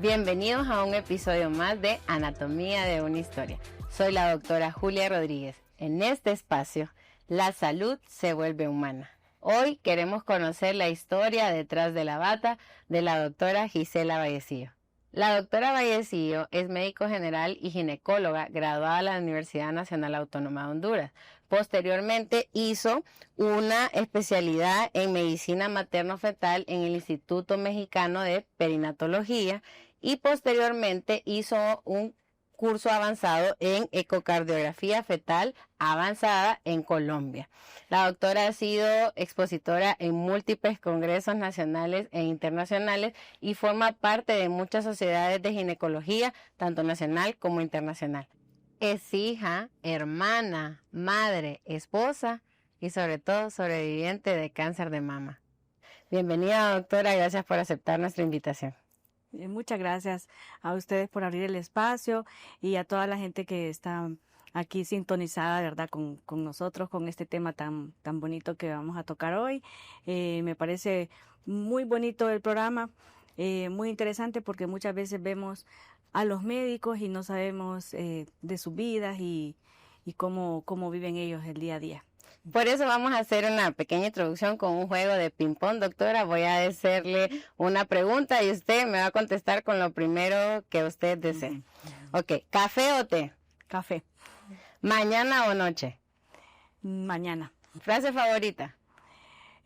Bienvenidos a un episodio más de Anatomía de una Historia. Soy la doctora Julia Rodríguez. En este espacio, la salud se vuelve humana. Hoy queremos conocer la historia detrás de la bata de la doctora Gisela Vallecillo. La doctora Vallecillo es médico general y ginecóloga graduada de la Universidad Nacional Autónoma de Honduras. Posteriormente hizo una especialidad en medicina materno-fetal en el Instituto Mexicano de Perinatología y posteriormente hizo un curso avanzado en ecocardiografía fetal avanzada en Colombia. La doctora ha sido expositora en múltiples congresos nacionales e internacionales y forma parte de muchas sociedades de ginecología, tanto nacional como internacional. Es hija, hermana, madre, esposa y sobre todo sobreviviente de cáncer de mama. Bienvenida, doctora, gracias por aceptar nuestra invitación. Muchas gracias a ustedes por abrir el espacio y a toda la gente que está aquí sintonizada, ¿verdad?, con nosotros, con este tema tan bonito que vamos a tocar hoy. Me parece muy bonito el programa, muy interesante porque muchas veces vemos a los médicos y no sabemos de sus vidas y cómo viven ellos el día a día. Por eso vamos a hacer una pequeña introducción con un juego de ping-pong, doctora. Voy a hacerle una pregunta y usted me va a contestar con lo primero que usted desee. Ok, ¿café o té? Café. ¿Mañana o noche? Mañana. ¿Frase favorita?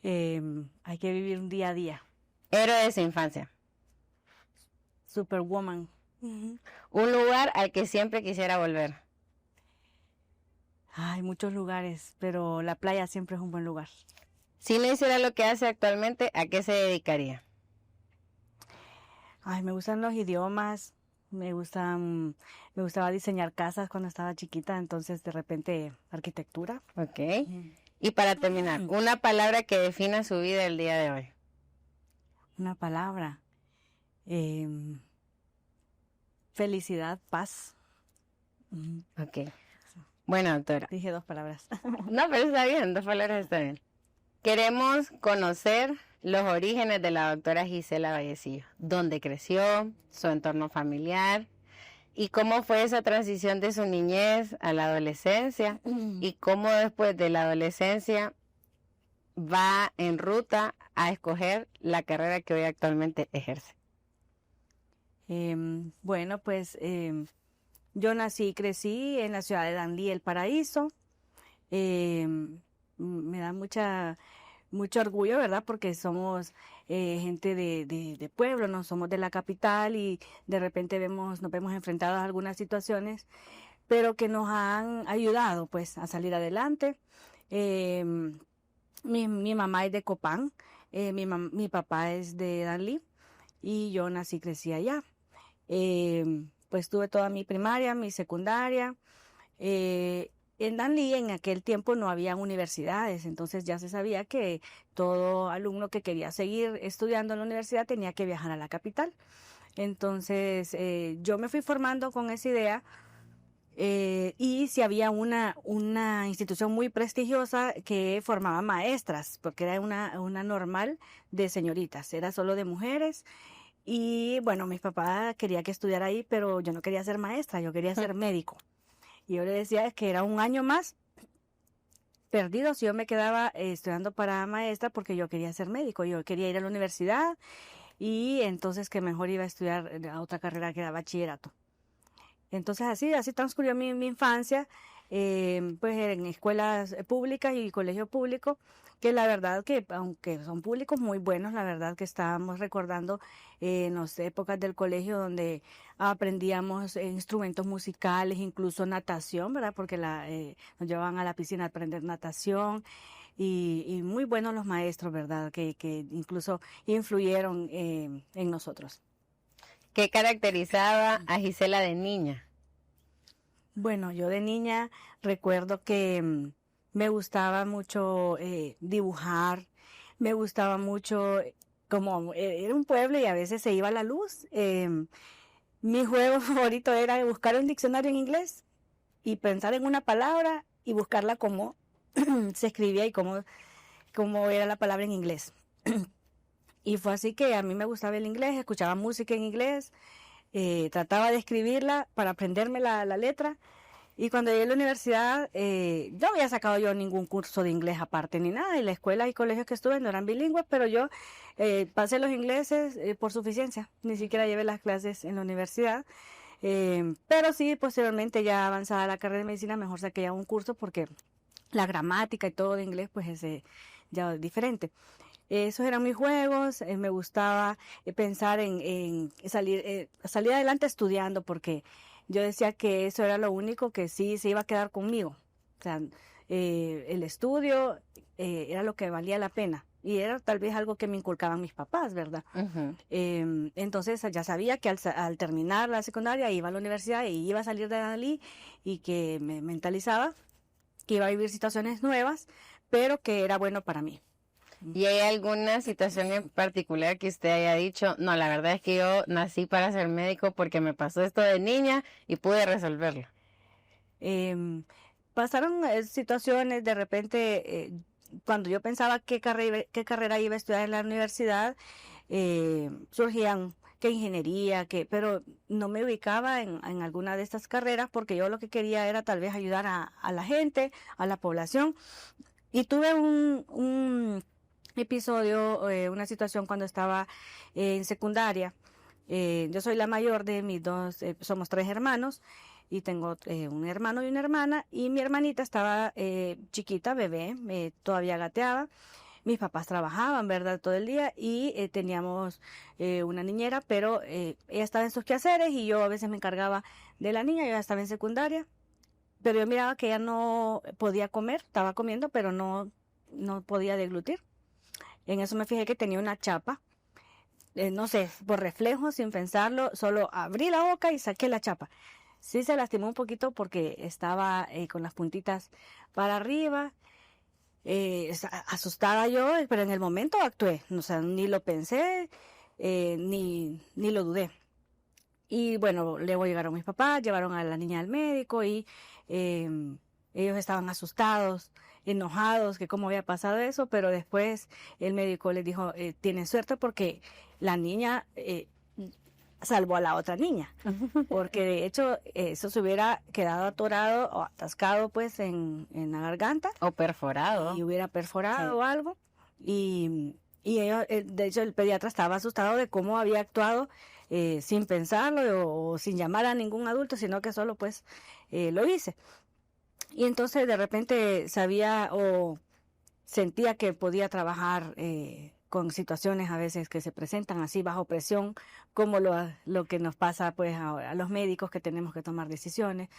Hay que vivir un día a día. ¿Héroe de su infancia? Superwoman. ¿Un lugar al que siempre quisiera volver? Hay muchos lugares, pero la playa siempre es un buen lugar. Si no hiciera lo que hace actualmente, ¿a qué se dedicaría? Me gustan los idiomas, me gustaba diseñar casas cuando estaba chiquita, entonces de repente arquitectura. Ok. Y para terminar, una palabra que defina su vida el día de hoy. Una palabra. Felicidad, paz. Ok. Bueno, doctora. Dije 2 palabras. No, pero está bien, 2 palabras está bien. Queremos conocer los orígenes de la doctora Gisela Vallecillo. ¿Dónde creció? Su entorno familiar. ¿Y cómo fue esa transición de su niñez a la adolescencia? ¿Y cómo después de la adolescencia va en ruta a escoger la carrera que hoy actualmente ejerce? Bueno, pues yo nací y crecí en la ciudad de Danlí, El Paraíso. Me da mucho orgullo, ¿verdad? Porque somos gente de pueblo, no somos de la capital y de repente nos vemos enfrentados a algunas situaciones, pero que nos han ayudado pues a salir adelante. Mi mamá es de Copán, mi papá es de Danlí y yo nací y crecí allá. Pues tuve toda mi primaria, mi secundaria. En Danlí en aquel tiempo no había universidades, entonces ya se sabía que todo alumno que quería seguir estudiando en la universidad tenía que viajar a la capital. Entonces yo me fui formando con esa idea y si había una institución muy prestigiosa que formaba maestras, porque era una normal de señoritas, era solo de mujeres. Y bueno, mi papá quería que estudiara ahí, pero yo no quería ser maestra, yo quería ser médico. Y yo le decía que era un año más perdido si yo me quedaba estudiando para maestra porque yo quería ser médico, yo quería ir a la universidad y entonces que mejor iba a estudiar la otra carrera que era bachillerato. Entonces así transcurrió mi infancia, pues en escuelas públicas y colegio público, que la verdad que aunque son públicos muy buenos, la verdad que estábamos recordando en las épocas del colegio donde aprendíamos instrumentos musicales, incluso natación, ¿verdad? Porque nos llevaban a la piscina a aprender natación y muy buenos los maestros, ¿verdad? Que incluso influyeron en nosotros. ¿Qué caracterizaba a Gisela de niña? Bueno, yo de niña recuerdo que me gustaba mucho dibujar, me gustaba mucho, como era un pueblo y a veces se iba la luz, mi juego favorito era buscar un diccionario en inglés y pensar en una palabra y buscarla como se escribía y cómo era la palabra en inglés. Y fue así que a mí me gustaba el inglés, escuchaba música en inglés, trataba de escribirla para aprenderme la letra. Y cuando llegué a la universidad, no había sacado yo ningún curso de inglés aparte ni nada. Y la escuela y colegios que estuve no eran bilingües, pero yo pasé los ingleses por suficiencia. Ni siquiera llevé las clases en la universidad. Pero sí, posteriormente ya avanzada la carrera de medicina, mejor saqué ya un curso porque la gramática y todo de inglés pues es ya diferente. Esos eran mis juegos, me gustaba pensar en salir adelante estudiando porque yo decía que eso era lo único que sí se iba a quedar conmigo. O sea, el estudio era lo que valía la pena y era tal vez algo que me inculcaban mis papás, ¿verdad? Ujú. Entonces ya sabía que al terminar la secundaria iba a la universidad y iba a salir de Dalí y que me mentalizaba que iba a vivir situaciones nuevas, pero que era bueno para mí. ¿Y hay alguna situación en particular que usted haya dicho, no, la verdad es que yo nací para ser médico porque me pasó esto de niña y pude resolverlo? Pasaron situaciones de repente, cuando yo pensaba qué carrera iba a estudiar en la universidad, surgían que ingeniería, pero no me ubicaba en alguna de estas carreras porque yo lo que quería era tal vez ayudar a la gente, a la población. Y tuve un episodio, una situación cuando estaba en secundaria. Yo soy la mayor de mis dos, somos 3 hermanos y tengo un hermano y una hermana y mi hermanita estaba chiquita, bebé, todavía gateaba. Mis papás trabajaban, ¿verdad? Todo el día y teníamos una niñera, pero ella estaba en sus quehaceres y yo a veces me encargaba de la niña, yo ya estaba en secundaria, pero yo miraba que ella no podía comer, estaba comiendo, pero no podía deglutir. En eso me fijé que tenía una chapa. No sé, por reflejo, sin pensarlo, solo abrí la boca y saqué la chapa. Sí se lastimó un poquito porque estaba con las puntitas para arriba. Asustada yo, pero en el momento actué. O sea, ni lo pensé, ni lo dudé. Y bueno, luego llegaron mis papás, llevaron a la niña al médico y ellos estaban asustados, enojados, que cómo había pasado eso, pero después el médico les dijo, tienen suerte porque la niña salvó a la otra niña, porque de hecho eso se hubiera quedado atorado o atascado pues en la garganta. O perforado. Y hubiera perforado Sí. o algo. Y ellos, de hecho el pediatra estaba asustado de cómo había actuado sin pensarlo o sin llamar a ningún adulto, sino que solo pues lo hice. Y entonces de repente sabía o sentía que podía trabajar con situaciones a veces que se presentan así bajo presión, como lo que nos pasa pues a los médicos que tenemos que tomar decisiones.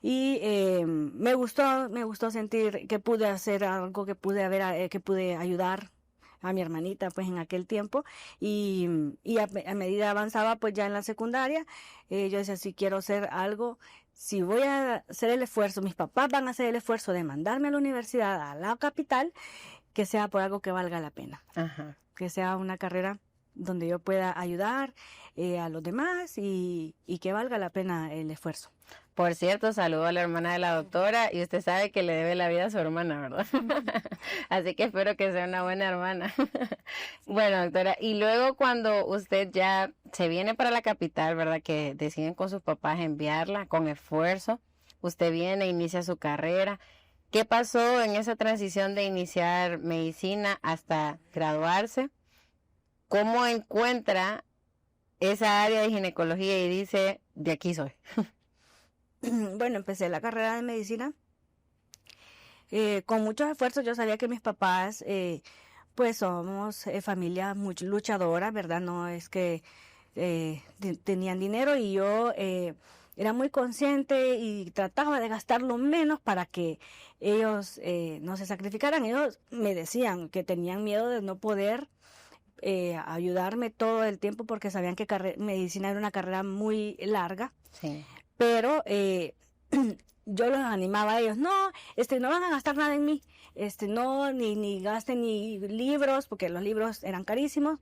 Y me gustó sentir que pude hacer algo, que pude ayudar a mi hermanita pues en aquel tiempo y a medida avanzaba pues ya en la secundaria, yo decía, si quiero hacer algo, si voy a hacer el esfuerzo, mis papás van a hacer el esfuerzo de mandarme a la universidad, a la capital, que sea por algo que valga la pena, Ajá. que sea una carrera donde yo pueda ayudar a los demás y que valga la pena el esfuerzo. Por cierto, saludo a la hermana de la doctora y usted sabe que le debe la vida a su hermana, ¿verdad? Así que espero que sea una buena hermana. Bueno, doctora, y luego cuando usted ya se viene para la capital, ¿verdad? Que deciden con sus papás enviarla con esfuerzo, usted viene, inicia su carrera. ¿Qué pasó en esa transición de iniciar medicina hasta graduarse? ¿Cómo encuentra esa área de ginecología y dice, de aquí soy? Bueno, empecé la carrera de medicina con muchos esfuerzos. Yo sabía que mis papás, pues somos familia muy luchadora, ¿verdad? No es que tenían dinero y yo era muy consciente y trataba de gastar lo menos para que ellos no se sacrificaran. Ellos me decían que tenían miedo de no poder ayudarme todo el tiempo porque sabían que medicina era una carrera muy larga. Sí. Pero yo los animaba a ellos, no van a gastar nada en mí, no, ni gasten ni libros, porque los libros eran carísimos.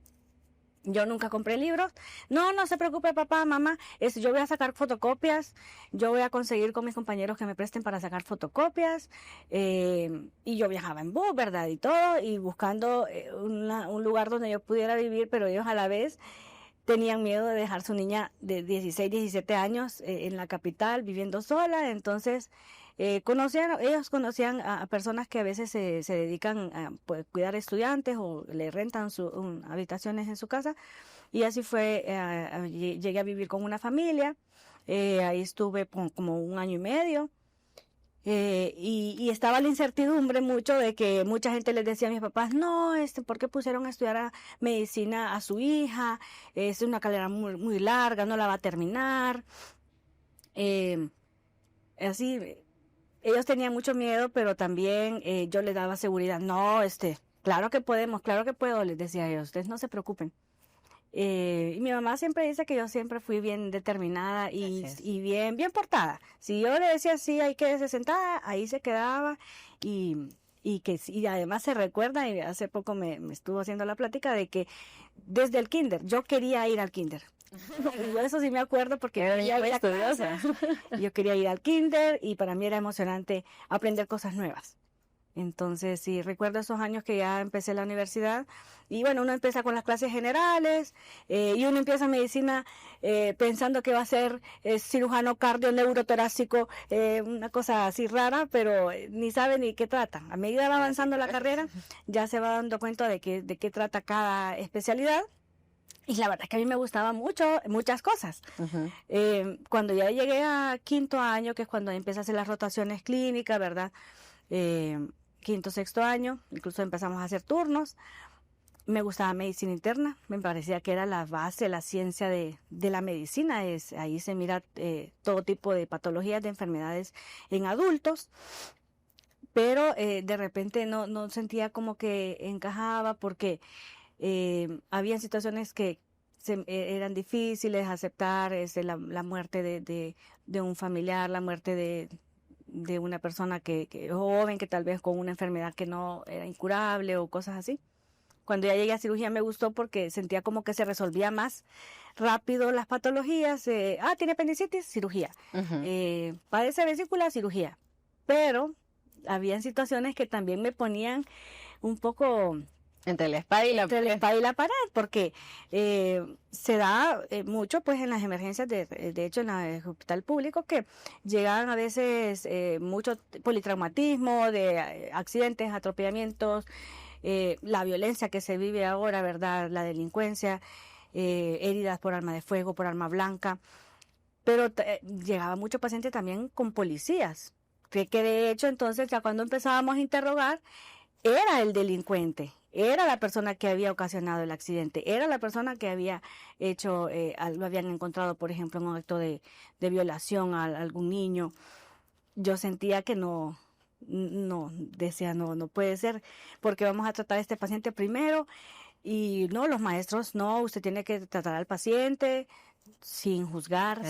Yo nunca compré libros. No se preocupe papá, mamá, yo voy a sacar fotocopias, yo voy a conseguir con mis compañeros que me presten para sacar fotocopias, y yo viajaba en bus, ¿verdad? Y todo, y buscando un lugar donde yo pudiera vivir, pero ellos a la vez tenían miedo de dejar su niña de 16, 17 años en la capital viviendo sola, entonces ellos conocían a personas que a veces se dedican a pues, cuidar estudiantes o le rentan habitaciones en su casa, y así fue, llegué a vivir con una familia, ahí estuve como 1 año y medio. Y estaba la incertidumbre mucho de que mucha gente les decía a mis papás, no, ¿por qué pusieron a estudiar medicina a su hija? Es una carrera muy, muy larga, no la va a terminar. Así, ellos tenían mucho miedo, pero también yo les daba seguridad. No, claro que podemos, claro que puedo, les decía yo, ustedes no se preocupen. Y mi mamá siempre dice que yo siempre fui bien determinada y bien portada. Si yo le decía sí, hay que se sentada, ahí se quedaba y además se recuerda, y hace poco me estuvo haciendo la plática de que desde el kinder, yo quería ir al kinder. Yo eso sí me acuerdo porque era muy estudiosa. Yo quería ir al kinder y para mí era emocionante aprender cosas nuevas. Entonces, sí, recuerdo esos años que ya empecé la universidad y bueno, uno empieza con las clases generales y uno empieza medicina pensando que va a ser cirujano cardio neurotorácico, una cosa así rara, pero ni sabe ni qué trata. A medida que va avanzando la carrera, ya se va dando cuenta de qué trata cada especialidad. Y la verdad es que a mí me gustaban muchas cosas. Uh-huh. Cuando ya llegué a 5º año, que es cuando empecé a hacer las rotaciones clínicas, ¿verdad? 5º, 6º año, incluso empezamos a hacer turnos. Me gustaba medicina interna, me parecía que era la base, la ciencia de la medicina. Ahí se mira todo tipo de patologías, de enfermedades en adultos. Pero de repente no sentía como que encajaba porque había situaciones que eran difíciles aceptar, la muerte de un familiar, la muerte de una persona que joven, que tal vez con una enfermedad que no era incurable o cosas así. Cuando ya llegué a cirugía me gustó porque sentía como que se resolvía más rápido las patologías. Tiene apendicitis, cirugía. Uh-huh. Padece vesícula, cirugía. Pero había situaciones que también me ponían un poco entre la espada y la pared, porque se da mucho pues en las emergencias, de hecho en el hospital público, que llegan a veces mucho politraumatismo, de accidentes, atropellamientos, la violencia que se vive ahora, ¿verdad? La delincuencia, heridas por arma de fuego, por arma blanca, pero llegaba mucho paciente también con policías, que de hecho entonces ya cuando empezábamos a interrogar, era el delincuente, era la persona que había ocasionado el accidente, era la persona que había hecho, lo habían encontrado, por ejemplo, en un acto de violación a algún niño. Yo sentía que decía, no puede ser, porque vamos a tratar a este paciente primero, y no, los maestros, no, usted tiene que tratar al paciente sin juzgar,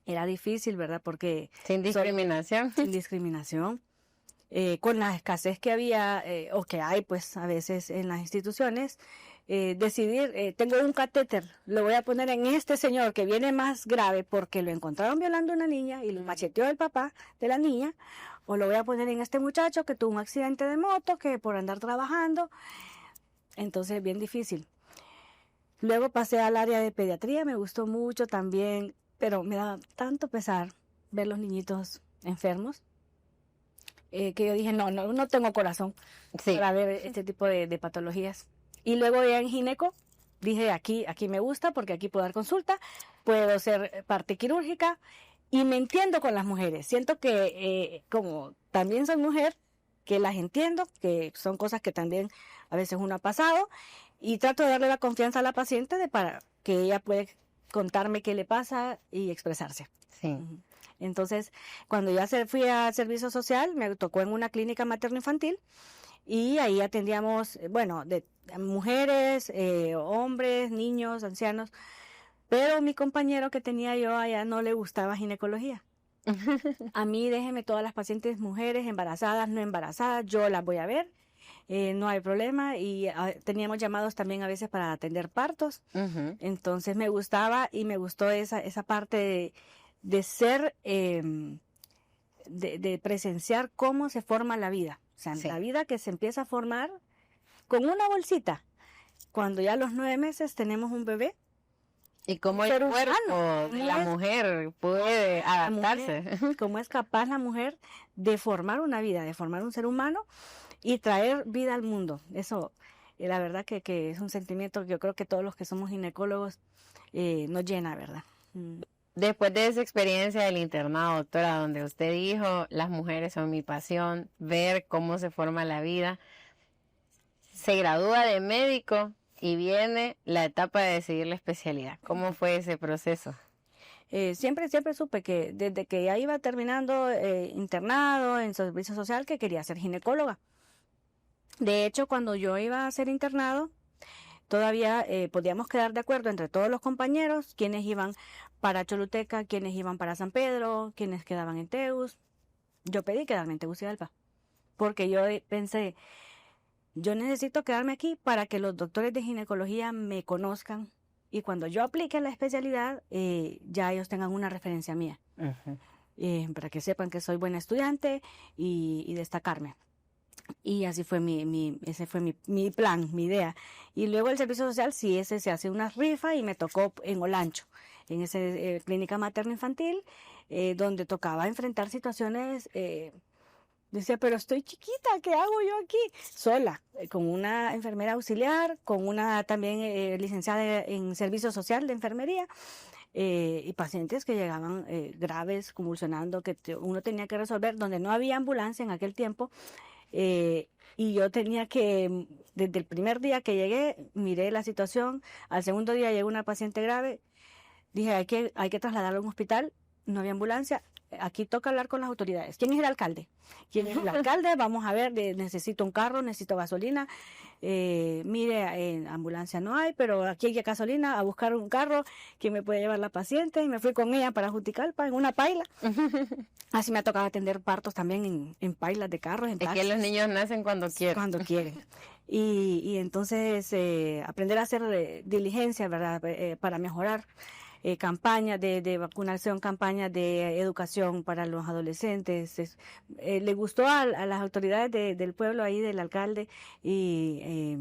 era difícil, ¿verdad? Porque sin discriminación. Sin discriminación. Con la escasez que había o que hay pues a veces en las instituciones, decidir, tengo un catéter, lo voy a poner en este señor que viene más grave porque lo encontraron violando a una niña y lo macheteó el papá de la niña, o lo voy a poner en este muchacho que tuvo un accidente de moto, que por andar trabajando, entonces bien difícil. Luego pasé al área de pediatría, me gustó mucho también, pero me da tanto pesar ver los niñitos enfermos. Que yo dije, no tengo corazón para ver este tipo de patologías. Y luego ya en gineco, dije, aquí me gusta porque aquí puedo dar consulta, puedo ser parte quirúrgica y me entiendo con las mujeres. Siento que como también soy mujer, que las entiendo, que son cosas que también a veces uno ha pasado, y trato de darle la confianza a la paciente para que ella pueda contarme qué le pasa y expresarse. Sí. Entonces, cuando ya fui a servicio social, me tocó en una clínica materno-infantil y ahí atendíamos, de mujeres, hombres, niños, ancianos, pero mi compañero que tenía yo allá no le gustaba ginecología. A mí déjeme todas las pacientes mujeres, embarazadas, no embarazadas, yo las voy a ver, no hay problema, y teníamos llamados también a veces para atender partos. Uh-huh. Entonces me gustaba y me gustó esa parte de ser, de presenciar cómo se forma la vida. O sea, la vida que se empieza a formar con una bolsita. Cuando ya a los 9 meses tenemos un bebé, Y cómo el ser cuerpo humano, de la mujer puede adaptarse. cómo es capaz la mujer de formar una vida, de formar un ser humano y traer vida al mundo. Eso, la verdad que es un sentimiento que yo creo que todos los que somos ginecólogos nos llena, ¿verdad? Después de esa experiencia del internado, doctora, donde usted dijo, las mujeres son mi pasión, ver cómo se forma la vida, se gradúa de médico y viene la etapa de decidir la especialidad. ¿Cómo fue ese proceso? Siempre supe que desde que ya iba terminando internado en servicio social que quería ser ginecóloga. De hecho, cuando yo iba a ser internado, todavía podíamos quedar de acuerdo entre todos los compañeros, quienes iban para Choluteca, quienes iban para San Pedro, quienes quedaban en Tegus. Yo pedí quedarme en Tegucigalpa, porque yo pensé, yo necesito quedarme aquí para que los doctores de ginecología me conozcan y cuando yo aplique la especialidad, ya ellos tengan una referencia mía, para que sepan que soy buena estudiante y destacarme. Y así fue ese fue mi plan, mi idea. Y luego el servicio social, sí, ese se hace una rifa y me tocó en Olancho, en esa clínica materno-infantil, donde tocaba enfrentar situaciones. Decía, pero estoy chiquita, ¿qué hago yo aquí? Sola, con una enfermera auxiliar, con una también licenciada en servicio social de enfermería. Y pacientes que llegaban graves, convulsionando, que uno tenía que resolver, donde no había ambulancia en aquel tiempo. Y yo tenía que, desde el primer día que llegué, miré la situación. Al segundo día llegó una paciente grave. Dije, hay que trasladarla a un hospital. No había ambulancia. Aquí toca hablar con las autoridades. ¿Quién es el alcalde? ¿Quién es el alcalde? Vamos a ver, necesito un carro, necesito gasolina. Mire, en ambulancia no hay, pero aquí hay gasolina, a buscar un carro que me puede llevar la paciente. Y me fui con ella para Juticalpa en una paila. Así me ha tocado atender partos también en pailas de carros. Es que los niños nacen cuando quieren. Cuando quieren. Y entonces aprender a hacer diligencia, ¿verdad? Para mejorar. Campañas de vacunación, campañas de educación para los adolescentes. Le gustó a las autoridades del pueblo ahí, del alcalde y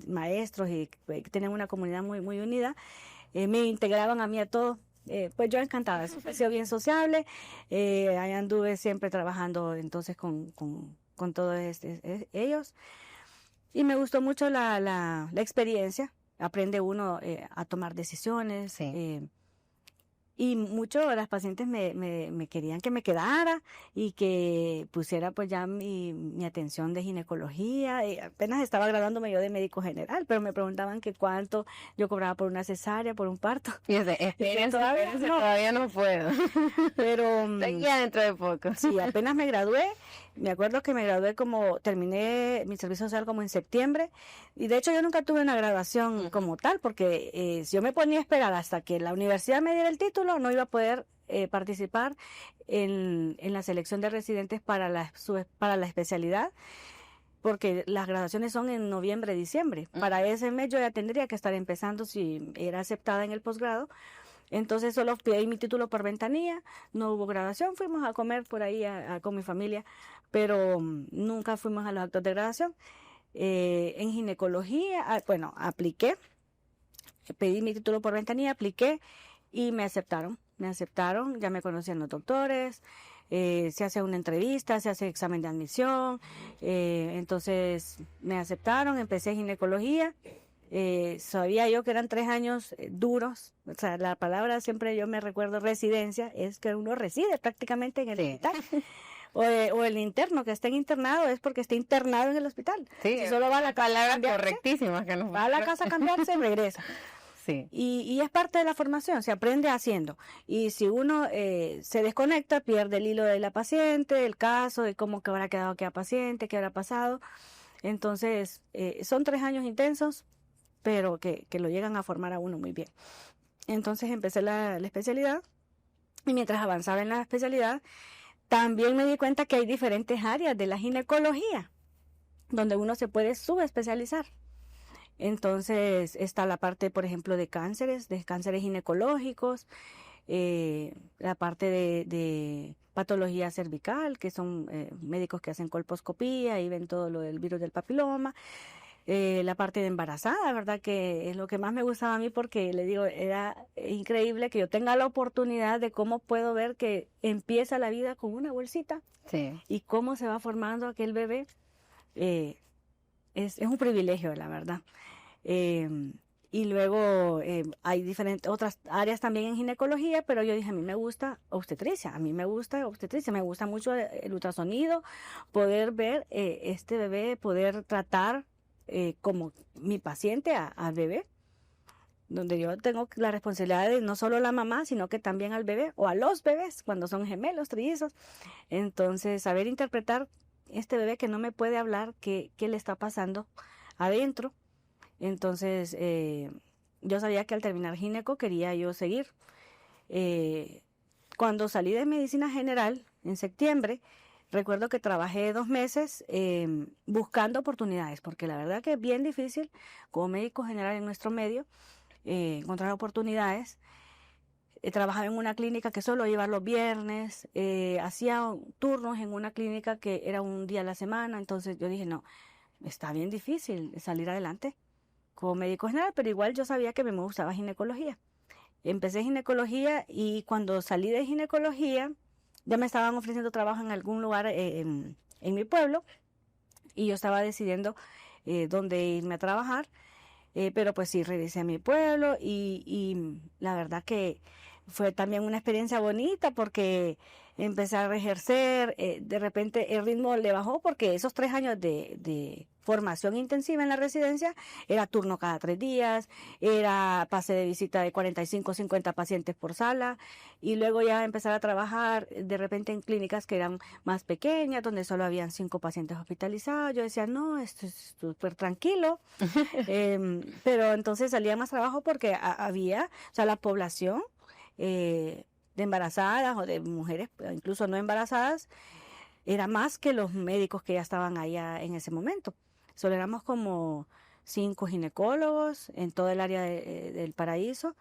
maestros, y tenían una comunidad muy, muy unida. Me integraban a mí a todo. Pues yo encantada, he sido bien sociable. Ahí anduve siempre trabajando entonces con todos ellos. Y me gustó mucho la experiencia. Aprende uno a tomar decisiones. Sí. Y muchos de las pacientes me querían que me quedara y que pusiera pues ya mi atención de ginecología. Apenas estaba graduándome yo de médico general, pero me preguntaban que cuánto yo cobraba por una cesárea, por un parto. Y todavía no puedo. Pero ya dentro de poco. Sí, apenas me gradué. Me acuerdo que me gradué terminé mi servicio social como en septiembre. Y de hecho yo nunca tuve una graduación como tal, porque si yo me ponía a esperar hasta que la universidad me diera el título, no iba a poder participar en la selección de residentes para la especialidad, porque las graduaciones son en noviembre, diciembre. Para ese mes yo ya tendría que estar empezando si era aceptada en el posgrado. Entonces solo pedí mi título por ventanilla, no hubo graduación, fuimos a comer por ahí con mi familia, pero nunca fuimos a los actos de graduación. En ginecología, apliqué, pedí mi título por ventanilla, apliqué y me aceptaron, ya me conocían los doctores. Se hace una entrevista, se hace examen de admisión, entonces me aceptaron, empecé ginecología. Sabía yo que eran 3 años duros, o sea, la palabra siempre yo me recuerdo residencia, es que uno reside prácticamente en el hospital. O el interno que está internado es porque está internado en el hospital. Sí, si solo va a la palabra correctísima que va a la casa a cambiarse, regresa. Sí. Y es parte de la formación, se aprende haciendo. Y si uno se desconecta, pierde el hilo de la paciente, el caso, de cómo que habrá quedado aquella paciente, qué habrá pasado. Entonces, son 3 años intensos, pero que lo llegan a formar a uno muy bien. Entonces empecé la especialidad y mientras avanzaba en la especialidad, también me di cuenta que hay diferentes áreas de la ginecología donde uno se puede subespecializar. Entonces está la parte, por ejemplo, de cánceres ginecológicos, la parte de patología cervical, que son médicos que hacen colposcopía y ven todo lo del virus del papiloma. la parte de embarazada, ¿verdad? Que es lo que más me gustaba a mí porque, le digo, era increíble que yo tenga la oportunidad de cómo puedo ver que empieza la vida con una bolsita Sí. y cómo se va formando aquel bebé. Es un privilegio, la verdad. Y luego hay diferentes otras áreas también en ginecología, pero yo dije, a mí me gusta obstetricia, me gusta mucho el ultrasonido, poder ver este bebé, poder tratar como mi paciente al bebé, donde yo tengo la responsabilidad de no solo la mamá, sino que también al bebé o a los bebés cuando son gemelos, trillizos. Entonces, saber interpretar este bebé que no me puede hablar, qué le está pasando adentro. Entonces, yo sabía que al terminar gineco quería yo seguir. Cuando salí de medicina general en septiembre, recuerdo que trabajé 2 meses buscando oportunidades, porque la verdad que es bien difícil como médico general en nuestro medio encontrar oportunidades. Trabajaba en una clínica que solo iba los viernes, hacía turnos en una clínica que era un día a la semana, entonces yo dije, no, está bien difícil salir adelante como médico general, pero igual yo sabía que me gustaba ginecología. Empecé ginecología y cuando salí de ginecología ya me estaban ofreciendo trabajo en algún lugar en mi pueblo y yo estaba decidiendo dónde irme a trabajar, pero pues sí, regresé a mi pueblo y la verdad que fue también una experiencia bonita porque empecé a ejercer, de repente el ritmo le bajó porque esos 3 años de formación intensiva en la residencia era turno cada 3 días, era pase de visita de 45 o 50 pacientes por sala y luego ya empezar a trabajar de repente en clínicas que eran más pequeñas, donde solo habían 5 pacientes hospitalizados. Yo decía, no, esto es súper tranquilo, pero entonces salía más trabajo porque había, o sea, la población de embarazadas o de mujeres, incluso no embarazadas, era más que los médicos que ya estaban allá en ese momento. Solo éramos como 5 ginecólogos en todo el área del Paraíso.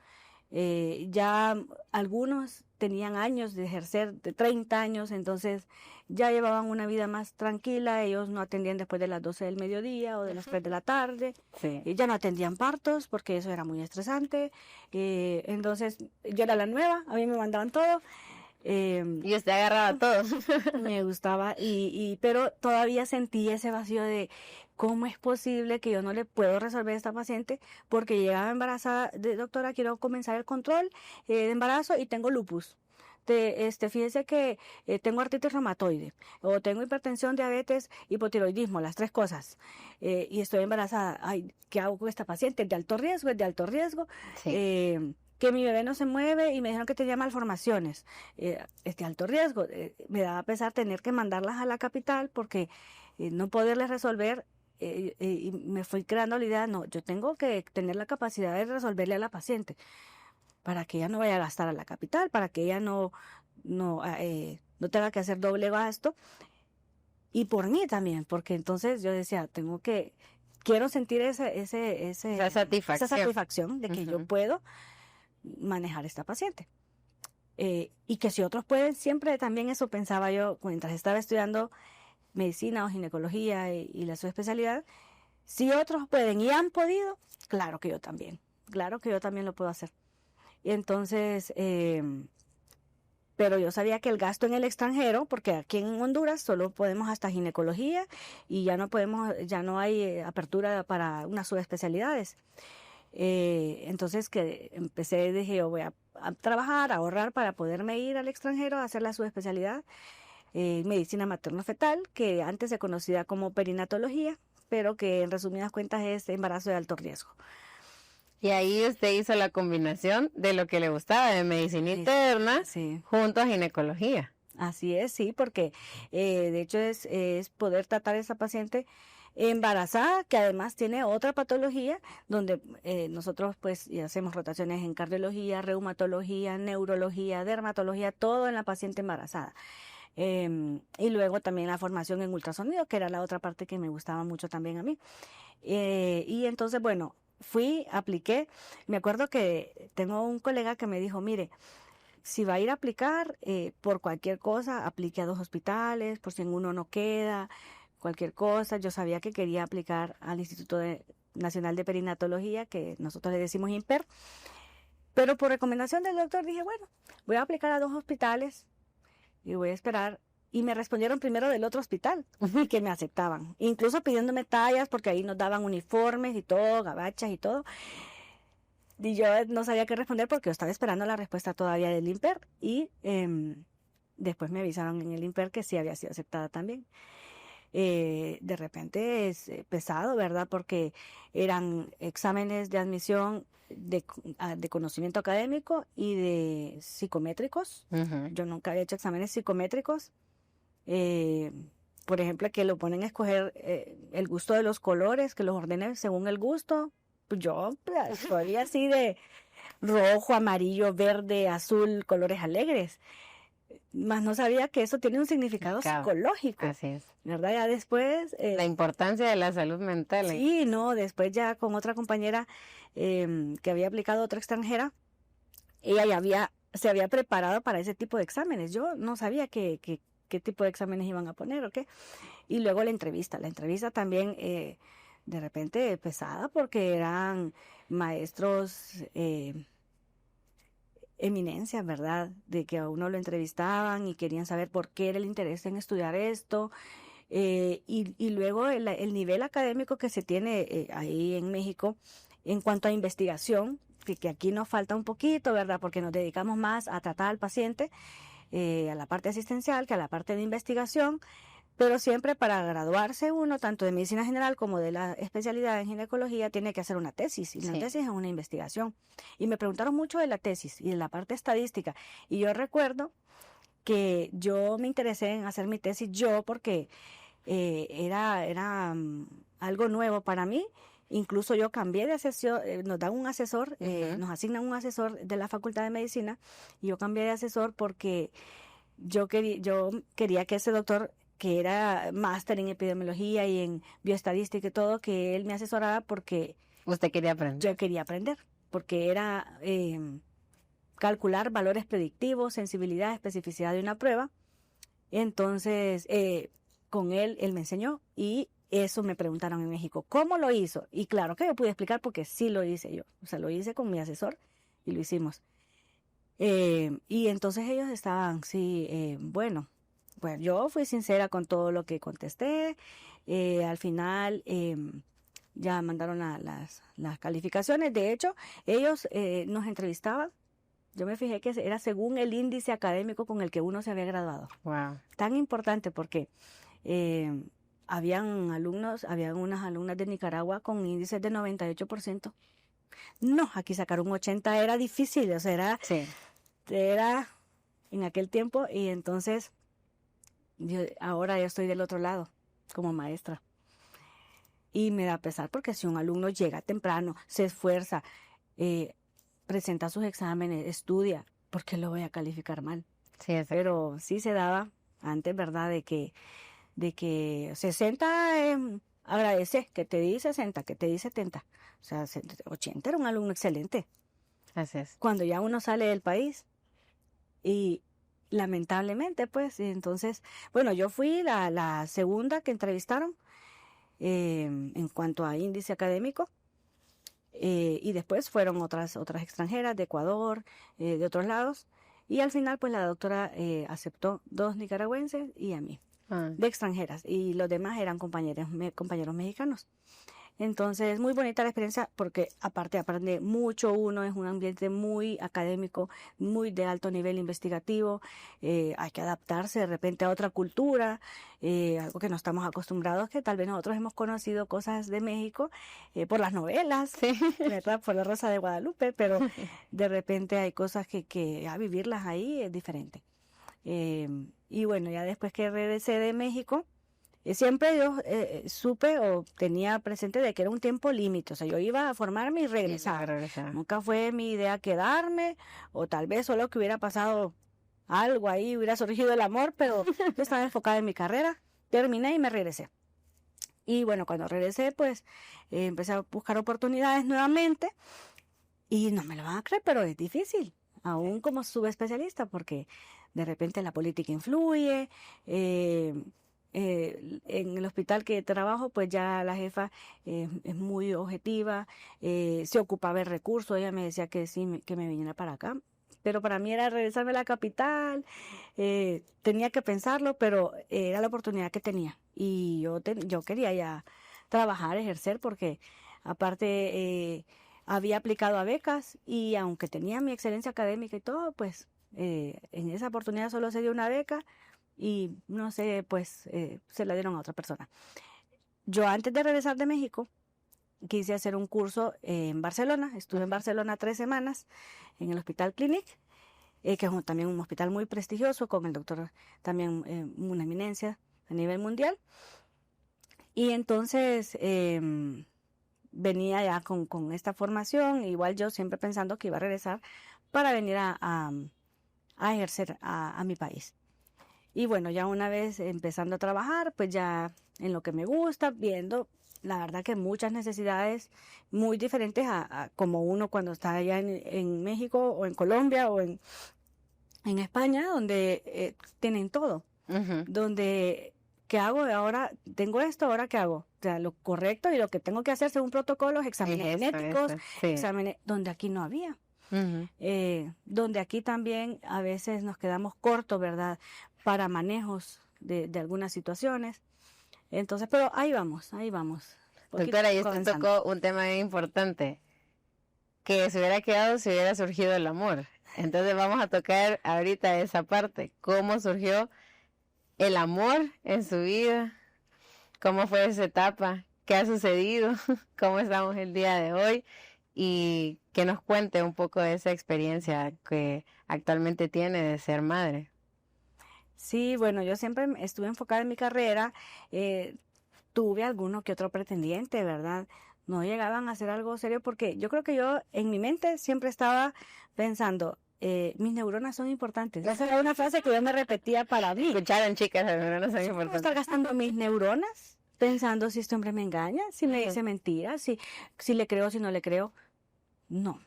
Ya algunos tenían años de ejercer, de 30 años, entonces ya llevaban una vida más tranquila. Ellos no atendían después de las 12 del mediodía o de las 3 de la tarde. Sí. Ya no atendían partos porque eso era muy estresante. Entonces yo era la nueva, a mí me mandaban todo. Y usted agarraba todo. Me gustaba, pero todavía sentí ese vacío de cómo es posible que yo no le puedo resolver a esta paciente porque llegaba embarazada, doctora, quiero comenzar el control de embarazo y tengo lupus. Fíjese que tengo artritis reumatoide o tengo hipertensión, diabetes, hipotiroidismo, las 3 cosas, y estoy embarazada. Ay, ¿qué hago con esta paciente? ¿Es de alto riesgo? ¿Es de alto riesgo? Sí. Que mi bebé no se mueve y me dijeron que tenía malformaciones. Es de alto riesgo. Me daba pesar tener que mandarlas a la capital porque no poderles resolver. Y me fui creando la idea, no, yo tengo que tener la capacidad de resolverle a la paciente para que ella no vaya a gastar a la capital, para que ella no tenga que hacer doble gasto. Y por mí también, porque entonces yo decía, quiero sentir esa satisfacción de que yo puedo manejar esta paciente. Y que si otros pueden, siempre también eso pensaba yo mientras estaba estudiando medicina o ginecología y la subespecialidad. Si otros pueden y han podido, claro que yo también lo puedo hacer. Y entonces, pero yo sabía que el gasto en el extranjero, porque aquí en Honduras solo podemos hasta ginecología y ya no hay apertura para unas subespecialidades. Entonces que dije yo voy a trabajar, a ahorrar para poderme ir al extranjero a hacer la subespecialidad medicina materno-fetal, que antes se conocía como perinatología, pero que en resumidas cuentas es embarazo de alto riesgo. Y ahí usted hizo la combinación de lo que le gustaba de medicina interna junto a ginecología. Así es, sí, porque de hecho es poder tratar a esa paciente embarazada que además tiene otra patología donde nosotros pues hacemos rotaciones en cardiología, reumatología, neurología, dermatología, todo en la paciente embarazada. Y luego también la formación en ultrasonido, que era la otra parte que me gustaba mucho también a mí. Y entonces, bueno, apliqué. Me acuerdo que tengo un colega que me dijo, mire, si va a ir a aplicar por cualquier cosa, aplique a 2 hospitales, por si en uno no queda, cualquier cosa. Yo sabía que quería aplicar al Nacional de Perinatología, que nosotros le decimos INPER, pero por recomendación del doctor dije, bueno, voy a aplicar a 2 hospitales y voy a esperar. Y me respondieron primero del otro hospital, que me aceptaban, incluso pidiéndome tallas, porque ahí nos daban uniformes y todo, gabachas y todo. Y yo no sabía qué responder porque yo estaba esperando la respuesta todavía del INPER, y después me avisaron en el INPER que sí había sido aceptada también. De repente es pesado, ¿verdad? Porque eran exámenes de admisión de conocimiento académico y de psicométricos. Yo nunca había hecho exámenes psicométricos. Por ejemplo, que lo ponen a escoger el gusto de los colores, que los ordenen según el gusto. Pues yo soy así de rojo, amarillo, verde, azul, colores alegres. Más no sabía que eso tiene un significado psicológico. Así es. ¿Verdad? Ya después... la importancia de la salud mental. Sí, no, después ya con otra compañera que había aplicado, otra extranjera, ella ya se había preparado para ese tipo de exámenes. Yo no sabía qué tipo de exámenes iban a poner, ¿ok? Y luego la entrevista también de repente pesada, porque eran maestros eminencias, ¿verdad? De que a uno lo entrevistaban y querían saber por qué era el interés en estudiar esto. Y luego el nivel académico que se tiene ahí en México en cuanto a investigación, que aquí nos falta un poquito, ¿verdad? Porque nos dedicamos más a tratar al paciente, a la parte asistencial que a la parte de investigación, pero siempre para graduarse uno, tanto de medicina general como de la especialidad en ginecología, tiene que hacer una tesis, y la tesis es una investigación. Y me preguntaron mucho de la tesis y de la parte estadística, y yo recuerdo que yo me interesé en hacer mi tesis porque era algo nuevo para mí. Incluso yo cambié de asesor, nos dan un asesor, nos asignan un asesor de la Facultad de Medicina, y yo cambié de asesor porque yo quería que ese doctor, que era máster en epidemiología y en bioestadística y todo, que él me asesorara, porque usted quería aprender. Yo quería aprender, porque era calcular valores predictivos, sensibilidad, especificidad de una prueba. Entonces, con él me enseñó, y eso me preguntaron en México, ¿cómo lo hizo? Y claro que yo pude explicar porque sí lo hice yo, o sea, lo hice con mi asesor y lo hicimos. Y entonces ellos estaban, bueno, yo fui sincera con todo lo que contesté. Al final ya mandaron las calificaciones. De hecho, ellos nos entrevistaban. Yo me fijé que era según el índice académico con el que uno se había graduado. Wow. Tan importante, porque habían unas alumnas de Nicaragua con índices de 98%. No, aquí sacar un 80 era difícil, o sea, era en aquel tiempo, y entonces ahora ya estoy del otro lado como maestra. Y me da pesar, porque si un alumno llega temprano, se esfuerza, presenta sus exámenes, estudia, ¿por qué lo voy a calificar mal? Sí, pero sí se daba antes, ¿verdad? De que 60 agradece, que te di 60, que te di 70. O sea, 80 era un alumno excelente. Así es. Cuando ya uno sale del país, y lamentablemente, pues, entonces, bueno, yo fui la segunda que entrevistaron en cuanto a índice académico, y después fueron otras extranjeras de Ecuador, de otros lados, y al final, pues, la doctora aceptó 2 nicaragüenses y a mí, de extranjeras, y los demás eran compañeros mexicanos. Entonces, muy bonita la experiencia, porque aparte aprende mucho uno, es un ambiente muy académico, muy de alto nivel investigativo. Hay que adaptarse de repente a otra cultura, algo que no estamos acostumbrados, que tal vez nosotros hemos conocido cosas de México por las novelas, ¿verdad? Por La Rosa de Guadalupe, pero de repente hay cosas que a vivirlas ahí es diferente. Y bueno, ya después que regresé de México, siempre yo supe o tenía presente de que era un tiempo límite, o sea, yo iba a formarme y regresar. Nunca fue mi idea quedarme, o tal vez solo que hubiera pasado algo ahí, hubiera surgido el amor, pero yo estaba enfocada en mi carrera, terminé y me regresé. Y bueno, cuando regresé, pues empecé a buscar oportunidades nuevamente, y no me lo van a creer, pero es difícil, aún como subespecialista, porque de repente la política influye, en el hospital que trabajo, pues ya la jefa es muy objetiva, se ocupaba el recurso, ella me decía que sí, que me viniera para acá. Pero para mí era regresarme a la capital, tenía que pensarlo, pero era la oportunidad que tenía. Y yo quería ya trabajar, ejercer, porque aparte había aplicado a becas y aunque tenía mi excelencia académica y todo, pues en esa oportunidad solo se dio una beca y no sé, pues se la dieron a otra persona. Yo antes de regresar de México quise hacer un curso en Barcelona, estuve en Barcelona 3 semanas en el Hospital Clínic, que es también un hospital muy prestigioso, con el doctor también una eminencia a nivel mundial. Y entonces venía ya con esta formación, igual yo siempre pensando que iba a regresar para venir a ejercer a mi país. Y bueno, ya una vez empezando a trabajar, pues ya en lo que me gusta, viendo, la verdad que muchas necesidades muy diferentes a como uno cuando está allá en México o en Colombia o en España, donde tienen todo. Ujú. Donde, ¿qué hago? Ahora tengo esto, ¿ahora qué hago? O sea, lo correcto y lo que tengo que hacer según protocolos, exámenes Eso, genéticos, sí. exámenes, donde aquí no había. Ujú. Donde aquí también a veces nos quedamos cortos, ¿verdad? Para manejos de algunas situaciones. Entonces, pero ahí vamos. Poquito Doctora, y usted comenzando. tocó un tema bien importante, que se hubiera quedado si hubiera surgido el amor. Entonces vamos a tocar ahorita esa parte, cómo surgió el amor en su vida, cómo fue esa etapa, qué ha sucedido, cómo estamos el día de hoy y que nos cuente un poco de esa experiencia que actualmente tiene de ser madre. Sí, bueno, yo siempre estuve enfocada en mi carrera. Tuve alguno que otro pretendiente, ¿verdad? No llegaban a hacer algo serio porque yo creo que yo en mi mente siempre estaba pensando, mis neuronas son importantes. Esa era una frase que yo me repetía para mí. Escucharon, chicas, las neuronas son ¿Cómo voy a estar importantes. gastando mis neuronas pensando si este hombre me engaña, si me Ujú. dice mentiras, si le creo, si no le creo? No.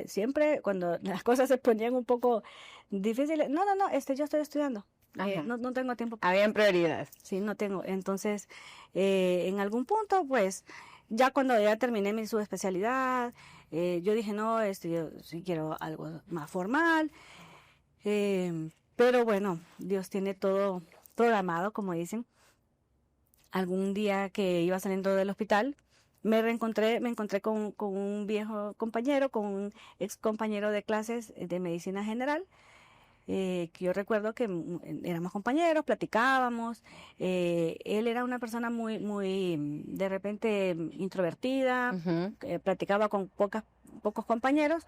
Siempre cuando las cosas se ponían un poco difíciles, no, yo estoy estudiando. Ajá. No tengo tiempo. Habían prioridades. Sí, no tengo. Entonces, en algún punto, pues, ya cuando ya terminé mi subespecialidad, yo dije, no, yo sí quiero algo más formal. Pero bueno, Dios tiene todo programado, como dicen. Algún día que iba saliendo del hospital, me encontré con un viejo compañero, con un ex compañero de clases de medicina general, que yo recuerdo que éramos compañeros, platicábamos. Él era una persona muy, de repente, introvertida, Ujú. platicaba con pocos compañeros.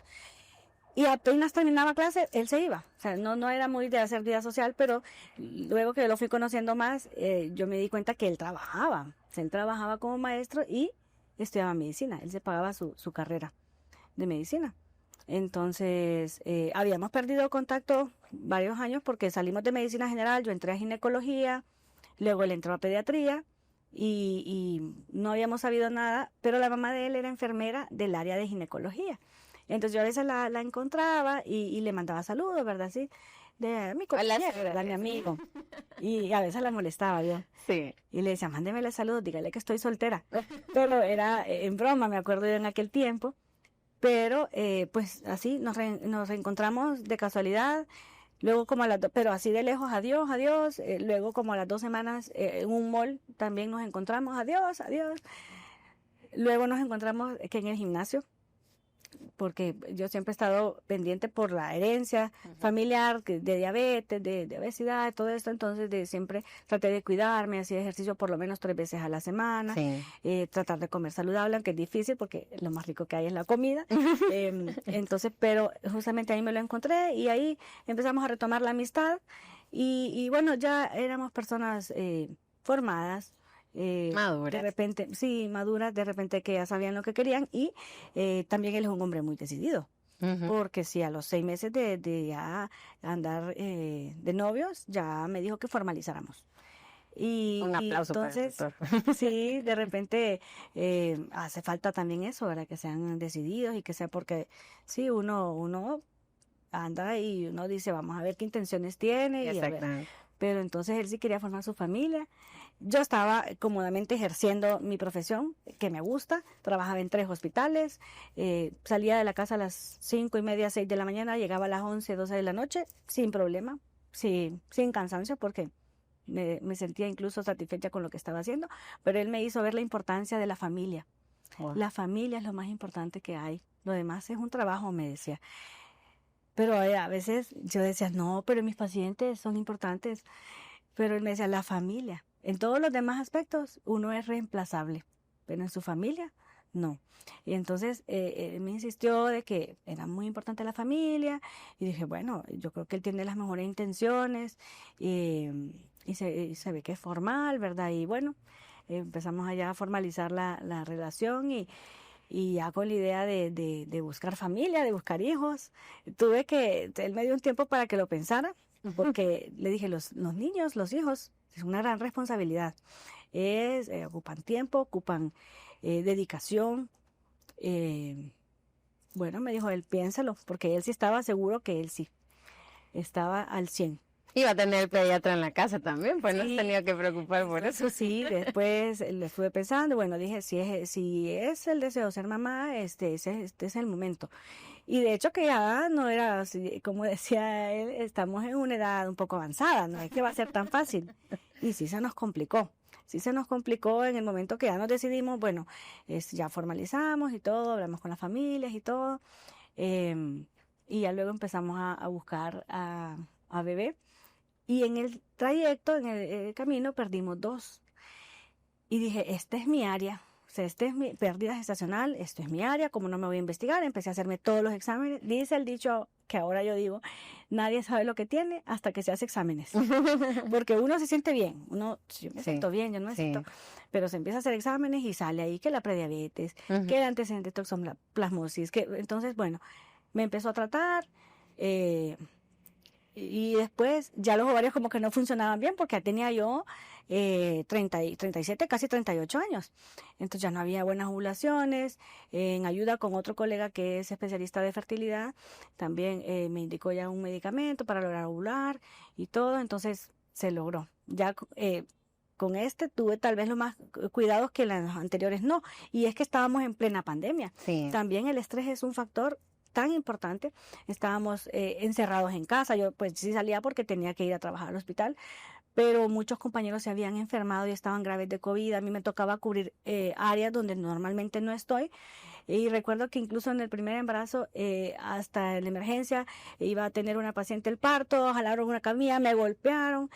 Y apenas terminaba clase, él se iba. O sea, no era muy de hacer vida social, pero luego que lo fui conociendo más, yo me di cuenta que él trabajaba. O sea, él trabajaba como maestro y estudiaba medicina. Él se pagaba su carrera de medicina. Entonces, habíamos perdido contacto varios años porque salimos de medicina general, yo entré a ginecología, luego él entró a pediatría y no habíamos sabido nada, pero la mamá de él era enfermera del área de ginecología. Entonces yo a veces la encontraba y le mandaba saludos, ¿verdad? Sí, de mi Hola, compañero, ¿verdad? Mi amigo. Y a veces la molestaba yo. Sí. Y le decía, mándemele saludos, dígale que estoy soltera. Pero era en broma, me acuerdo yo en aquel tiempo. Pero pues así nos reencontramos de casualidad. Luego como pero así de lejos, adiós. Luego como a las 2 semanas en un mall también nos encontramos, adiós. Luego nos encontramos que en el gimnasio, porque yo siempre he estado pendiente por la herencia familiar, de diabetes, de obesidad, todo esto. Entonces siempre traté de cuidarme, hacía ejercicio por lo menos 3 veces a la semana, Sí. tratar de comer saludable, aunque es difícil porque lo más rico que hay es la comida. Entonces, pero justamente ahí me lo encontré y ahí empezamos a retomar la amistad y bueno, ya éramos personas formadas. Maduras. De repente, sí, maduras, de repente que ya sabían lo que querían y también él es un hombre muy decidido, Ujú. porque si a los 6 meses de ya andar de novios, ya me dijo que formalizáramos. Un aplauso para el Entonces, doctor. sí, de repente hace falta también eso, ¿verdad? Que sean decididos y que sea porque, sí, uno anda y uno dice, vamos a ver qué intenciones tiene y a ver. Exactamente. pero entonces él sí quería formar su familia. Yo estaba cómodamente ejerciendo mi profesión, que me gusta, trabajaba en 3 hospitales, salía de la casa a las 5:30, 6 de la mañana, llegaba a las 11, 12 de la noche, sin problema, sin cansancio, porque me sentía incluso satisfecha con lo que estaba haciendo, pero él me hizo ver la importancia de la familia. Wow. La familia es lo más importante que hay, lo demás es un trabajo, me decía. Pero a veces yo decía, no, pero mis pacientes son importantes, pero él me decía, la familia. En todos los demás aspectos uno es reemplazable, pero en su familia no. Y entonces él me insistió de que era muy importante la familia y dije, bueno, yo creo que él tiene las mejores intenciones y se ve que es formal, ¿verdad? Y bueno, empezamos allá a formalizar la relación y ya con la idea de buscar familia, de buscar hijos. Él me dio un tiempo para que lo pensara, porque le dije, los niños, los hijos, es una gran responsabilidad. Ocupan tiempo, ocupan dedicación. Bueno, me dijo él, piénsalo, porque él sí estaba seguro que él sí estaba al 100. Iba a tener el pediatra en la casa también, pues no Sí. se tenía que preocupar por eso. Sí, después le estuve pensando, bueno, dije, si es el deseo de ser mamá, este es el momento. Y de hecho que ya no era así, como decía él, estamos en una edad un poco avanzada, no es que va a ser tan fácil. Y sí se nos complicó. Sí se nos complicó en el momento que ya nos decidimos, bueno, ya formalizamos y todo, hablamos con las familias y todo. Y ya luego empezamos a buscar a bebé. Y en el trayecto, en el camino, perdimos 2. Y dije, esta es mi área. O sea, esta es mi pérdida gestacional, esto es mi área, como no me voy a investigar, empecé a hacerme todos los exámenes. Dice el dicho que ahora yo digo, nadie sabe lo que tiene hasta que se hace exámenes. Porque uno se siente bien, yo me siento bien, yo no me siento, pero se empieza a hacer exámenes y sale ahí que la prediabetes, que el antecedente de toxoplasmosis, entonces, bueno, me empezó a tratar, y después ya los ovarios como que no funcionaban bien porque ya tenía yo 37, casi 38 años. Entonces ya no había buenas ovulaciones. En ayuda con otro colega que es especialista de fertilidad, también me indicó ya un medicamento para lograr ovular y todo. Entonces se logró. Ya con este tuve tal vez los más cuidados que los anteriores no. Y es que estábamos en plena pandemia. Sí. También el estrés es un factor tan importante. Estábamos encerrados en casa. Yo pues sí salía porque tenía que ir a trabajar al hospital, pero muchos compañeros se habían enfermado y estaban graves de COVID. A mí me tocaba cubrir áreas donde normalmente no estoy. Y recuerdo que incluso en el primer embarazo, hasta en la emergencia, iba a tener una paciente el parto, jalaron una camilla, me golpearon.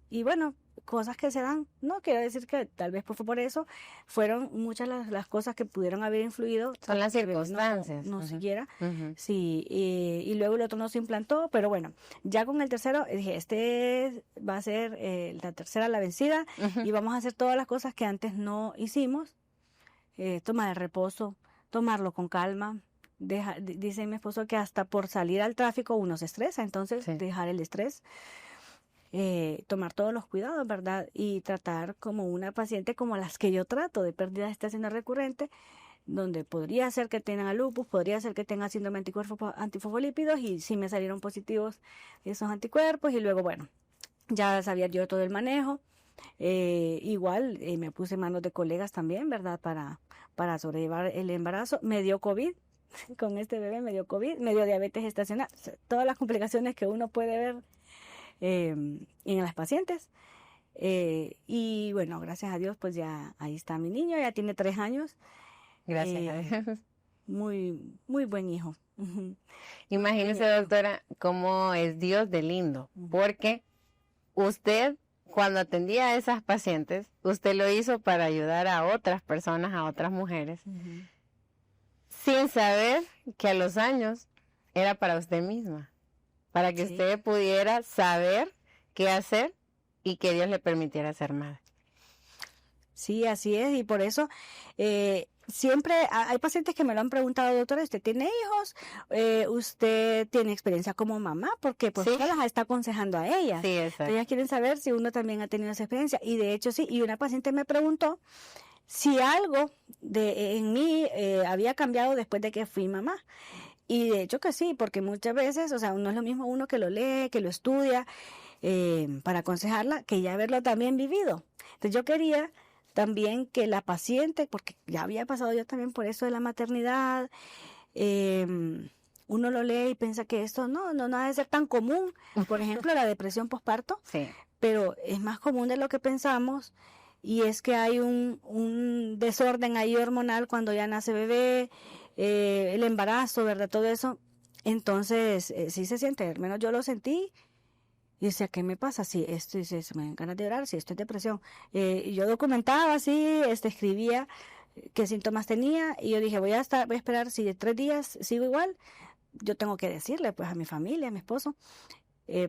Y bueno, cosas que se dan, no quiero decir que tal vez fue por eso, fueron muchas las cosas que pudieron haber influido. Son las circunstancias. No siquiera, sí, y luego el otro no se implantó, pero bueno, ya con el tercero dije, este va a ser la tercera la vencida, y vamos a hacer todas las cosas que antes no hicimos, tomar el reposo, tomarlo con calma. Dice mi esposo que hasta por salir al tráfico uno se estresa, entonces dejar el estrés. Tomar todos los cuidados, ¿verdad? Y tratar como una paciente como las que yo trato, de pérdida gestacional recurrente, donde podría ser que tenga lupus, podría ser que tenga síndrome antifosfolípidos, y sí me salieron positivos esos anticuerpos, y luego, bueno, ya sabía yo todo el manejo. Igual me puse en manos de colegas también, ¿verdad? Para sobrellevar el embarazo. Me dio COVID, con este bebé me dio COVID, me dio diabetes gestacional, o sea, todas las complicaciones que uno puede ver en las pacientes. Y bueno, gracias a Dios, pues ya ahí está mi niño, ya tiene 3 años. Gracias a Dios. Muy, muy buen hijo. Imagínese, doctora, cómo es Dios de lindo, porque usted, cuando atendía a esas pacientes, usted lo hizo para ayudar a otras personas, a otras mujeres, sin saber que a los años era para usted misma, para que usted pudiera saber qué hacer y que Dios le permitiera ser madre. Sí, así es, y por eso siempre hay pacientes que me lo han preguntado, doctora, ¿usted tiene hijos? ¿Usted tiene experiencia como mamá? Porque pues usted las está aconsejando a ellas. Sí, exacto. Ellas quieren saber si uno también ha tenido esa experiencia, y de hecho sí, y una paciente me preguntó si algo en mí había cambiado después de que fui mamá. Y de hecho que sí, porque muchas veces, o sea, no es lo mismo uno que lo lee, que lo estudia, para aconsejarla que ya haberlo también vivido. Entonces yo quería también que la paciente, porque ya había pasado yo también por eso de la maternidad, uno lo lee y piensa que esto no ha de ser tan común, por ejemplo, la depresión postparto, Sí. pero es más común de lo que pensamos, y es que hay un desorden ahí hormonal cuando ya nace bebé, el embarazo, ¿verdad? Todo eso. Entonces, sí se siente, al menos yo lo sentí, y decía, ¿qué me pasa? Sí, esto, dice, se me dan ganas de llorar, sí, esto es depresión. Y yo documentaba así, escribía qué síntomas tenía, y yo dije, voy a esperar, si de 3 días sigo igual, yo tengo que decirle pues a mi familia, a mi esposo,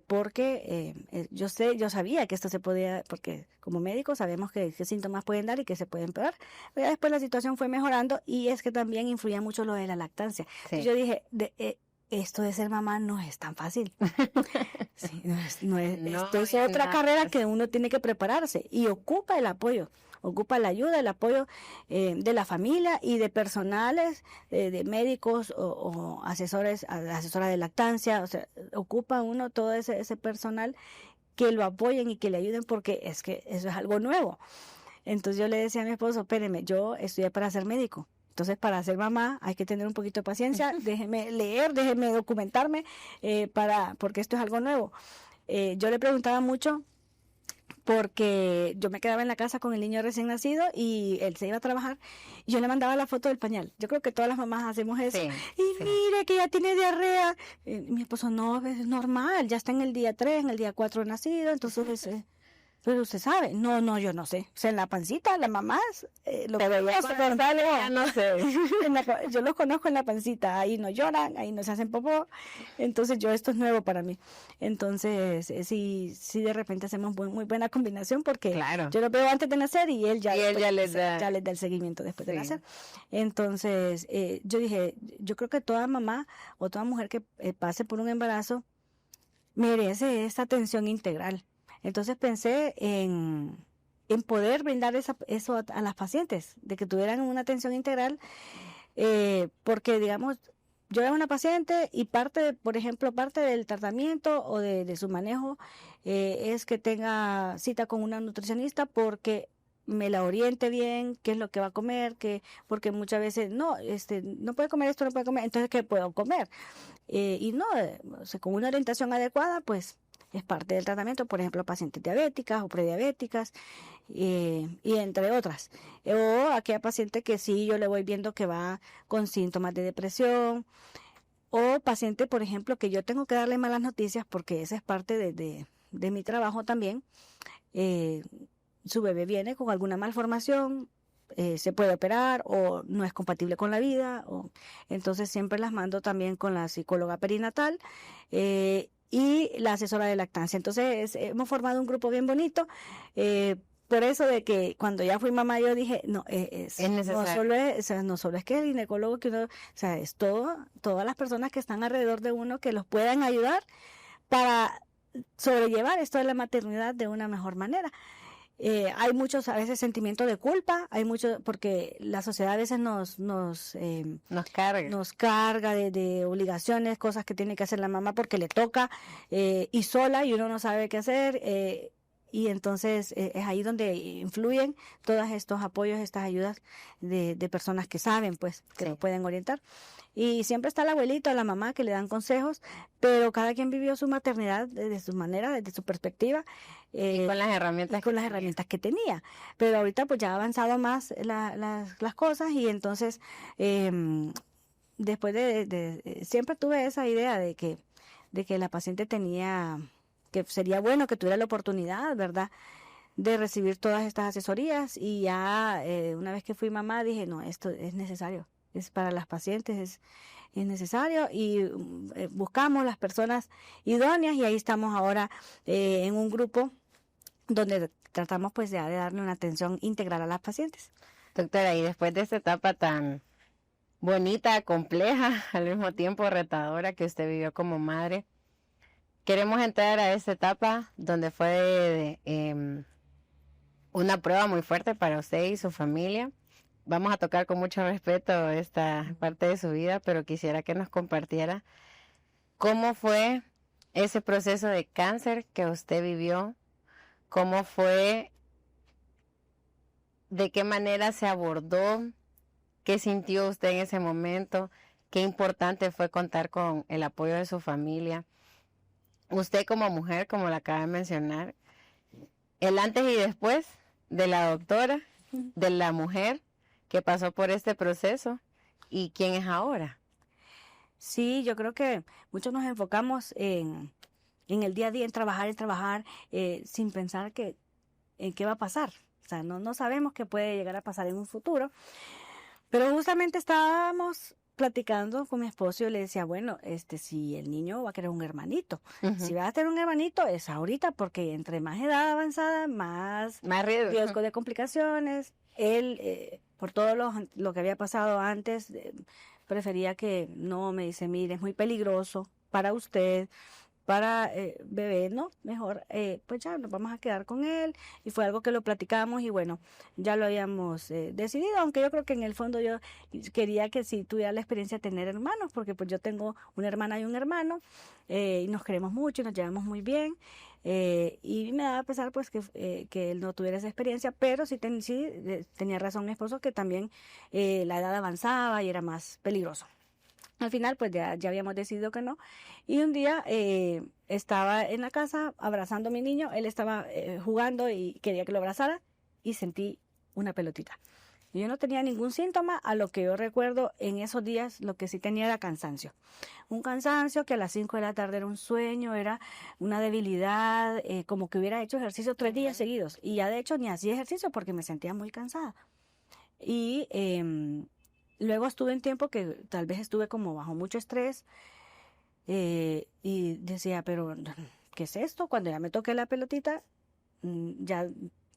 porque yo sabía que esto se podía, porque como médicos sabemos qué síntomas pueden dar y que se pueden empeorar. Pero después la situación fue mejorando, y es que también influía mucho lo de la lactancia. Sí. Entonces yo dije, esto de ser mamá no es tan fácil. Sí, No, esto es otra carrera que uno tiene que prepararse, y ocupa el apoyo, ocupa la ayuda, el apoyo de la familia y de personales, de médicos o asesoras de lactancia. O sea, ocupa uno todo ese personal que lo apoyen y que le ayuden, porque es que eso es algo nuevo. Entonces yo le decía a mi esposo, espéreme, yo estudié para ser médico. Entonces, para ser mamá hay que tener un poquito de paciencia, déjeme leer, déjeme documentarme, porque esto es algo nuevo. Yo le preguntaba mucho, porque yo me quedaba en la casa con el niño recién nacido y él se iba a trabajar, y yo le mandaba la foto del pañal. Yo creo que todas las mamás hacemos eso. Sí, y mire que ya tiene diarrea. Mi esposo, no, es normal, ya está en el día 3, en el día 4 nacido, entonces... Pero usted sabe, no, yo no sé. O sea, en la pancita, las mamás, lo pero que ya no sé. yo los conozco en la pancita, ahí no lloran, ahí no se hacen popó. Entonces esto es nuevo para mí. Entonces, sí de repente hacemos muy buena combinación, porque Claro. yo lo veo antes de nacer y él ya les da el seguimiento después de nacer. Entonces, yo dije, yo creo que toda mamá o toda mujer que pase por un embarazo merece esta atención integral. Entonces pensé en poder brindar eso a las pacientes, de que tuvieran una atención integral, porque digamos, yo era una paciente y por ejemplo, parte del tratamiento o de su manejo es que tenga cita con una nutricionista, porque me la oriente bien, qué es lo que va a comer, porque muchas veces no puede comer esto, no puede comer, entonces ¿qué puedo comer? O sea, con una orientación adecuada, pues es parte del tratamiento, por ejemplo, pacientes diabéticas o prediabéticas, y entre otras. O aquella paciente que sí, yo le voy viendo que va con síntomas de depresión, o paciente, por ejemplo, que yo tengo que darle malas noticias, porque esa es parte de mi trabajo también. Su bebé viene con alguna malformación, se puede operar o no es compatible con la vida, entonces siempre las mando también con la psicóloga perinatal y la asesora de lactancia. Entonces hemos formado un grupo bien bonito, por eso de que cuando ya fui mamá yo dije, es necesario. No solo es que el ginecólogo que uno, o sea, es todas las personas que están alrededor de uno que los puedan ayudar para sobrellevar esto de la maternidad de una mejor manera. Hay muchos a veces sentimientos de culpa, hay mucho, porque la sociedad a veces nos carga de obligaciones, cosas que tiene que hacer la mamá porque le toca, y sola, y uno no sabe qué hacer, y entonces es ahí donde influyen todos estos apoyos, estas ayudas de personas que saben, pues, que nos pueden orientar. Y siempre está el abuelito, la mamá, que le dan consejos, pero cada quien vivió su maternidad desde su manera, desde su perspectiva. Y con las herramientas que tenía. Pero ahorita pues ya ha avanzado más las cosas, y entonces después siempre tuve esa idea de que la paciente que sería bueno que tuviera la oportunidad, ¿verdad?, de recibir todas estas asesorías. Y ya una vez que fui mamá dije, no, esto es necesario, es para las pacientes, es necesario, y buscamos las personas idóneas, y ahí estamos ahora en un grupo donde tratamos pues de darle una atención integral a las pacientes. Doctora, y después de esta etapa tan bonita, compleja, al mismo tiempo retadora que usted vivió como madre, queremos entrar a esta etapa donde fue una prueba muy fuerte para usted y su familia. Vamos a tocar con mucho respeto esta parte de su vida, pero quisiera que nos compartiera cómo fue ese proceso de cáncer que usted vivió, cómo fue, de qué manera se abordó, qué sintió usted en ese momento, qué importante fue contar con el apoyo de su familia. Usted como mujer, como la acaba de mencionar, el antes y después de la doctora, de la mujer que pasó por este proceso y quién es ahora. Sí, yo creo que muchos nos enfocamos en el día a día, en trabajar, sin pensar en qué va a pasar. O sea, no sabemos qué puede llegar a pasar en un futuro. Pero justamente estábamos platicando con mi esposo y le decía, bueno, si el niño va a querer un hermanito, si va a tener un hermanito es ahorita, porque entre más edad avanzada, más riesgo de complicaciones. Él, por todo lo que había pasado antes, prefería que no, me dice, mire, es muy peligroso para usted, para bebé, ¿no? Mejor, pues ya nos vamos a quedar con él. Y fue algo que lo platicamos y bueno, ya lo habíamos decidido, aunque yo creo que en el fondo yo quería que si tuviera la experiencia de tener hermanos, porque pues yo tengo una hermana y un hermano, y nos queremos mucho y nos llevamos muy bien. Y me daba pesar pues que él no tuviera esa experiencia, pero sí tenía razón mi esposo que también la edad avanzaba y era más peligroso. Al final, pues ya habíamos decidido que no. Y un día estaba en la casa abrazando a mi niño. Él estaba jugando y quería que lo abrazara y sentí una pelotita. Yo no tenía ningún síntoma. A lo que yo recuerdo en esos días, lo que sí tenía era cansancio. Un cansancio que a las 5 de la tarde era un sueño, era una debilidad, como que hubiera hecho ejercicio 3 días seguidos. Y ya de hecho ni hacía ejercicio porque me sentía muy cansada. Y luego estuve en tiempo que tal vez estuve como bajo mucho estrés y decía, pero ¿qué es esto? Cuando ya me toqué la pelotita, ya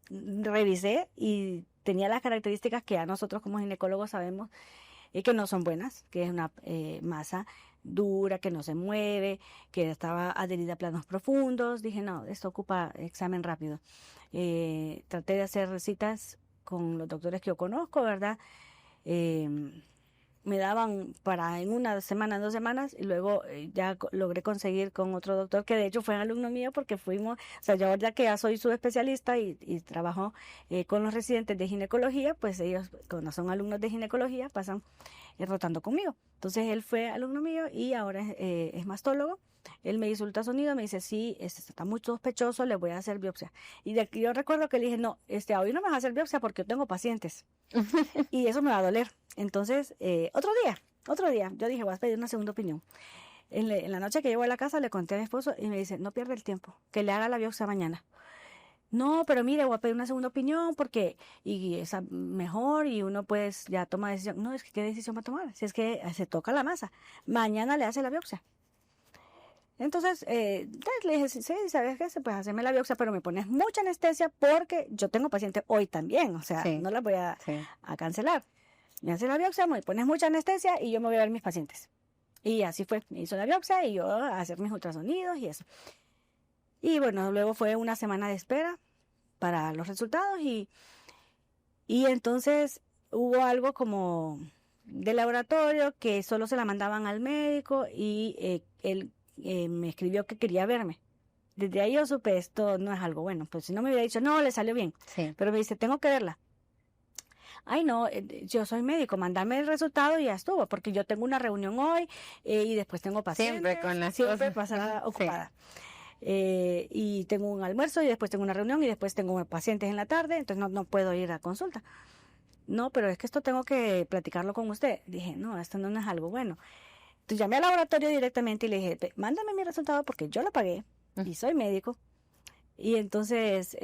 revisé y tenía las características que ya nosotros como ginecólogos sabemos que no son buenas, que es una masa dura, que no se mueve, que estaba adherida a planos profundos. Dije, no, esto ocupa examen rápido. Traté de hacer citas con los doctores que yo conozco, ¿verdad? Me daban para en una semana, 2 semanas, y luego ya logré conseguir con otro doctor que de hecho fue alumno mío porque fuimos, o sea, yo ahora que ya soy subespecialista y trabajo con los residentes de ginecología, pues ellos, cuando son alumnos de ginecología, pasan rotando conmigo. Entonces él fue alumno mío y ahora es mastólogo. Él me hizo ultrasonido, me dice, sí, está muy sospechoso, le voy a hacer biopsia. Y yo recuerdo que le dije, no, hoy no me vas a hacer biopsia porque yo tengo pacientes. Y eso me va a doler. Entonces, otro día, yo dije, voy a pedir una segunda opinión. En la noche que llego a la casa le conté a mi esposo y me dice, no pierda el tiempo, que le haga la biopsia mañana. No, pero mire, voy a pedir una segunda opinión porque y es mejor y uno pues ya toma decisión. No, es que ¿qué decisión va a tomar? Si es que se toca la masa. Mañana le hace la biopsia. Entonces, le dije, sí, ¿sabes qué? Pues hacerme la biopsia, pero me pones mucha anestesia porque yo tengo paciente hoy también, o sea, no la voy a cancelar. Me hace la biopsia, me pones mucha anestesia y yo me voy a ver mis pacientes. Y así fue, me hizo la biopsia y yo a hacer mis ultrasonidos y eso. Y bueno, luego fue una semana de espera para los resultados y entonces hubo algo como de laboratorio que solo se la mandaban al médico y él me escribió que quería verme. Desde ahí yo supe, esto no es algo bueno. Pues si no me hubiera dicho, no, le salió bien. Sí. Pero me dice, tengo que verla. Ay, no, yo soy médico, mándame el resultado y ya estuvo, porque yo tengo una reunión hoy y después tengo pacientes. Siempre con las siempre cosas. pasada ocupada. Y tengo un almuerzo y después tengo una reunión y después tengo pacientes en la tarde, entonces no puedo ir a consulta. No, pero es que esto tengo que platicarlo con usted. Dije, no, esto no es algo bueno. Entonces llamé al laboratorio directamente y le dije, mándame mi resultado porque yo lo pagué y soy médico. Y entonces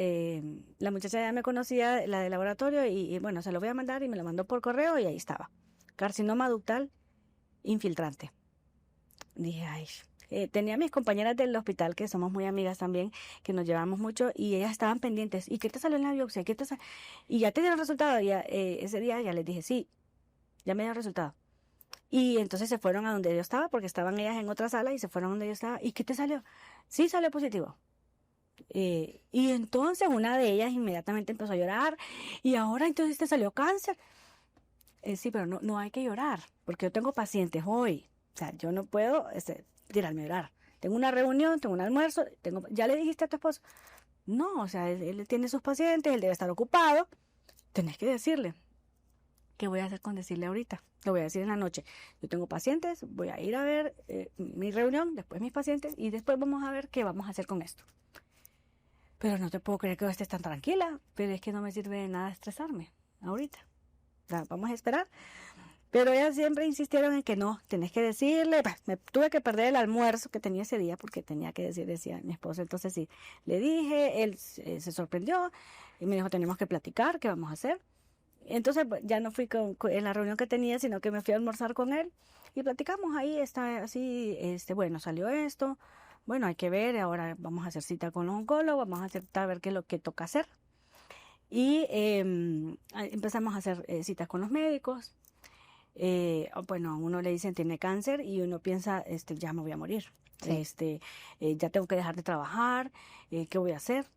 la muchacha ya me conocía, la del laboratorio, y bueno, se lo voy a mandar y me lo mandó por correo y ahí estaba. Carcinoma ductal infiltrante. Dije, ay, tenía a mis compañeras del hospital, que somos muy amigas también, que nos llevamos mucho, y ellas estaban pendientes. ¿Y qué te salió en la biopsia? Y ya te dieron el resultado. Y ese día ya les dije, sí, ya me dieron el resultado. Y entonces se fueron a donde yo estaba, porque estaban ellas en otra sala, y se fueron a donde yo estaba. ¿Y qué te salió? Sí, salió positivo. Y entonces una de ellas inmediatamente empezó a llorar. Y ahora entonces te salió cáncer. Sí, pero no hay que llorar, porque yo tengo pacientes hoy. O sea, yo no puedo tirarme a llorar. tengo una reunión, tengo un almuerzo, ¿ya le dijiste a tu esposo? No, o sea, él tiene sus pacientes, él debe estar ocupado. Tenés que decirle. ¿Qué voy a hacer con decirle ahorita? Lo voy a decir en la noche. Yo tengo pacientes, voy a ir a ver mi reunión, después mis pacientes, y después vamos a ver qué vamos a hacer con esto. Pero no te puedo creer que estés tan tranquila, pero es que no me sirve de nada estresarme ahorita. O sea, vamos a esperar. Pero ellas siempre insistieron en que no, tenés que decirle. Me tuve que perder el almuerzo que tenía ese día porque tenía que decir, decía mi esposo. Entonces sí, le dije, él se sorprendió y me dijo, tenemos que platicar, ¿qué vamos a hacer? Entonces ya no fui en la reunión que tenía, sino que me fui a almorzar con él y platicamos ahí, está así, bueno, salió esto, bueno, hay que ver, ahora vamos a hacer cita con los oncólogos, vamos a aceptar a ver qué es lo que toca hacer. Y empezamos a hacer citas con los médicos. Bueno, a uno le dicen tiene cáncer y uno piensa, ya me voy a morir, Sí. ya tengo que dejar de trabajar, ¿qué voy a hacer?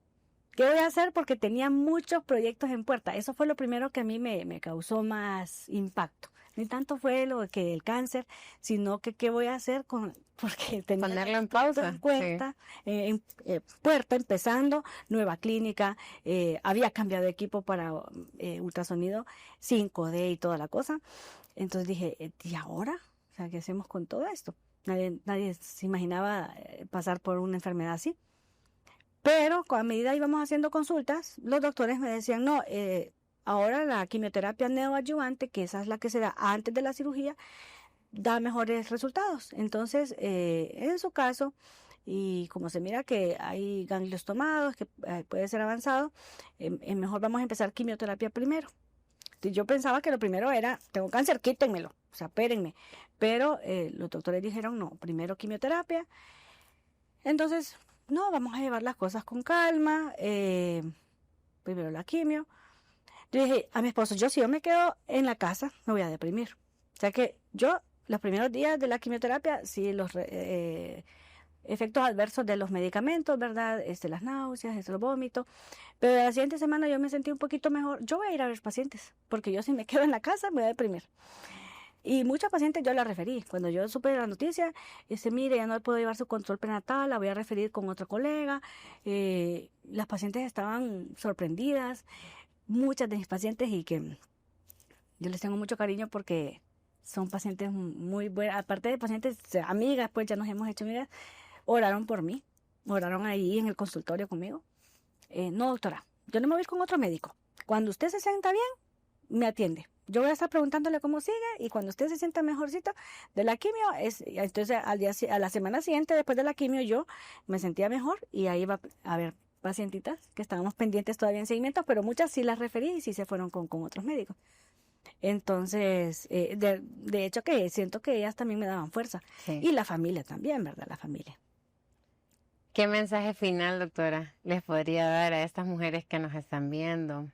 ¿Qué voy a hacer? Porque tenía muchos proyectos en puerta. Eso fue lo primero que a mí me causó más impacto. Ni tanto fue lo que el cáncer, sino que qué voy a hacer porque tenía Ponerlo en todo pausa. en cuenta, en puerta, empezando, nueva clínica, había cambiado de equipo para ultrasonido 5D y toda la cosa. Entonces dije, ¿y ahora? O sea, ¿qué hacemos con todo esto? Nadie se imaginaba pasar por una enfermedad así. Pero a medida íbamos haciendo consultas, los doctores me decían, no, ahora la quimioterapia neoadyuvante, que esa es la que se da antes de la cirugía, da mejores resultados. Entonces, en su caso, y como se mira que hay ganglios tomados, que puede ser avanzado, mejor vamos a empezar quimioterapia primero. Entonces, yo pensaba que lo primero era, tengo cáncer, quítenmelo, o sea, espérenme. Pero los doctores dijeron, no, primero quimioterapia. Entonces, no, vamos a llevar las cosas con calma, primero la quimio. Yo dije a mi esposo, si yo me quedo en la casa, me voy a deprimir. O sea que yo, los primeros días de la quimioterapia, sí, los efectos adversos de los medicamentos, ¿verdad? Las náuseas, los vómitos. Pero la siguiente semana yo me sentí un poquito mejor. Yo voy a ir a ver pacientes, porque yo si me quedo en la casa, me voy a deprimir. Y muchas pacientes yo las referí. Cuando yo supe la noticia, mire, ya no puedo llevar su control prenatal, la voy a referir con otro colega. Las pacientes estaban sorprendidas, muchas de mis pacientes, y que yo les tengo mucho cariño porque son pacientes muy buenas. Aparte de pacientes, amigas, pues ya nos hemos hecho amigas, oraron por mí, oraron ahí en el consultorio conmigo. No, doctora, yo no me voy a ir con otro médico. Cuando usted se sienta bien, me atiende. Yo voy a estar preguntándole cómo sigue y cuando usted se sienta mejorcito de la quimio, entonces a la semana siguiente después de la quimio yo me sentía mejor y ahí iba a haber pacientitas que estábamos pendientes todavía en seguimiento, pero muchas sí las referí y sí se fueron con otros médicos. Entonces, de hecho que siento que ellas también me daban fuerza. Sí. Y la familia también, ¿verdad? La familia. ¿Qué mensaje final, doctora, les podría dar a estas mujeres que nos están viendo?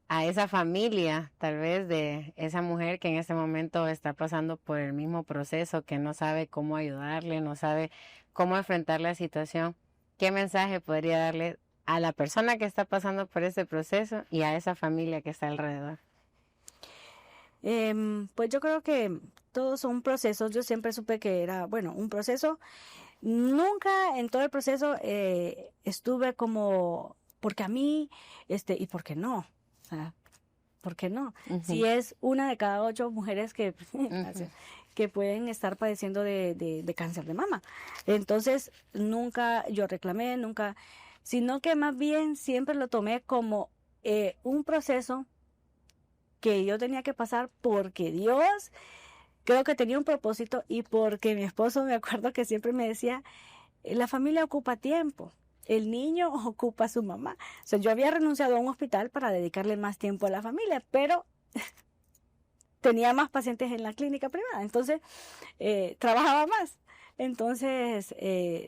A esa familia, tal vez, de esa mujer que en este momento está pasando por el mismo proceso, que no sabe cómo ayudarle, no sabe cómo enfrentar la situación. ¿Qué mensaje podría darle a la persona que está pasando por ese proceso y a esa familia que está alrededor? Pues yo creo que todos son procesos. Yo siempre supe que era, bueno, un proceso. Nunca en todo el proceso estuve como, porque a mí, y por qué no. O sea, ¿por qué no? Uh-huh. Si es una de cada 8 mujeres que, que pueden estar padeciendo de cáncer de mama. Entonces, nunca yo reclamé, nunca, sino que más bien siempre lo tomé como un proceso que yo tenía que pasar porque Dios creo que tenía un propósito y porque mi esposo, me acuerdo que siempre me decía, la familia ocupa tiempo. El niño ocupa a su mamá. O sea, yo había renunciado a un hospital para dedicarle más tiempo a la familia, pero tenía más pacientes en la clínica privada, entonces trabajaba más. Entonces,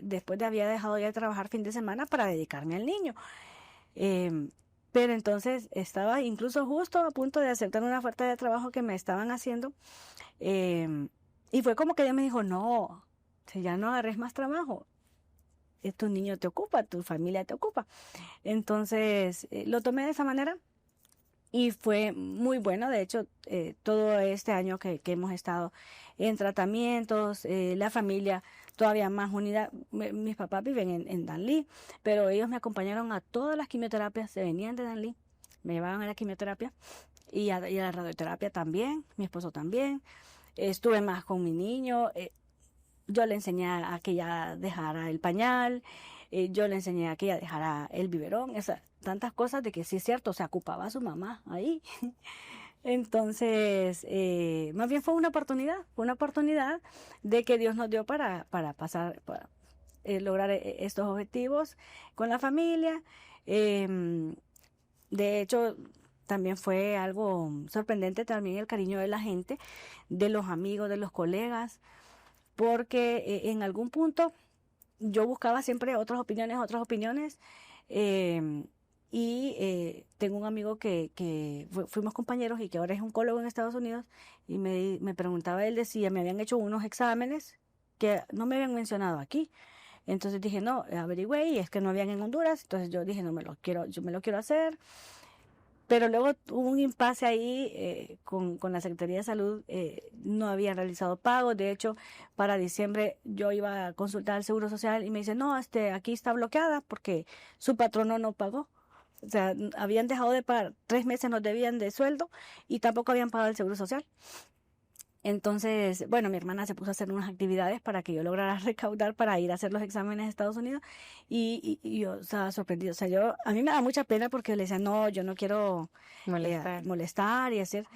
después de había dejado ya de trabajar fin de semana para dedicarme al niño. Pero entonces estaba incluso justo a punto de aceptar una oferta de trabajo que me estaban haciendo. Y fue como que ella me dijo, no, ya no agarres más trabajo. Tu niño te ocupa, tu familia te ocupa. Entonces, lo tomé de esa manera. y fue muy bueno. De hecho, todo este año que hemos estado en tratamientos, la familia todavía más unida. Mis papás viven en Danlí, pero ellos me acompañaron a todas las quimioterapias, se venían de Danlí, me llevaban a la quimioterapia y a la radioterapia también, mi esposo también. Estuve más con mi niño, yo le enseñé a que ella dejara el pañal, yo le enseñé a que ella dejara el biberón, tantas cosas de que sí es cierto, se ocupaba su mamá ahí. Entonces, más bien fue una oportunidad de que Dios nos dio para pasar, para lograr estos objetivos con la familia. De hecho, también fue algo sorprendente también el cariño de la gente, de los amigos, de los colegas, porque en algún punto yo buscaba siempre otras opiniones. Tengo un amigo que fuimos compañeros y que ahora es oncólogo en Estados Unidos y me preguntaba, él decía, me habían hecho unos exámenes que no me habían mencionado aquí. Entonces dije, no, averigüé y es que no habían en Honduras. Entonces yo dije, yo me lo quiero hacer. Pero luego hubo un impasse ahí con la Secretaría de Salud, no habían realizado pagos. De hecho, para diciembre yo iba a consultar al Seguro Social y me dice, no, aquí está bloqueada porque su patrono no pagó. O sea, habían dejado de pagar, 3 meses nos debían de sueldo y tampoco habían pagado el Seguro Social. Entonces, bueno, mi hermana se puso a hacer unas actividades para que yo lograra recaudar para ir a hacer los exámenes a Estados Unidos y yo estaba sorprendida. O sea, a mí me da mucha pena porque le decía, no, yo no quiero molestar y hacer.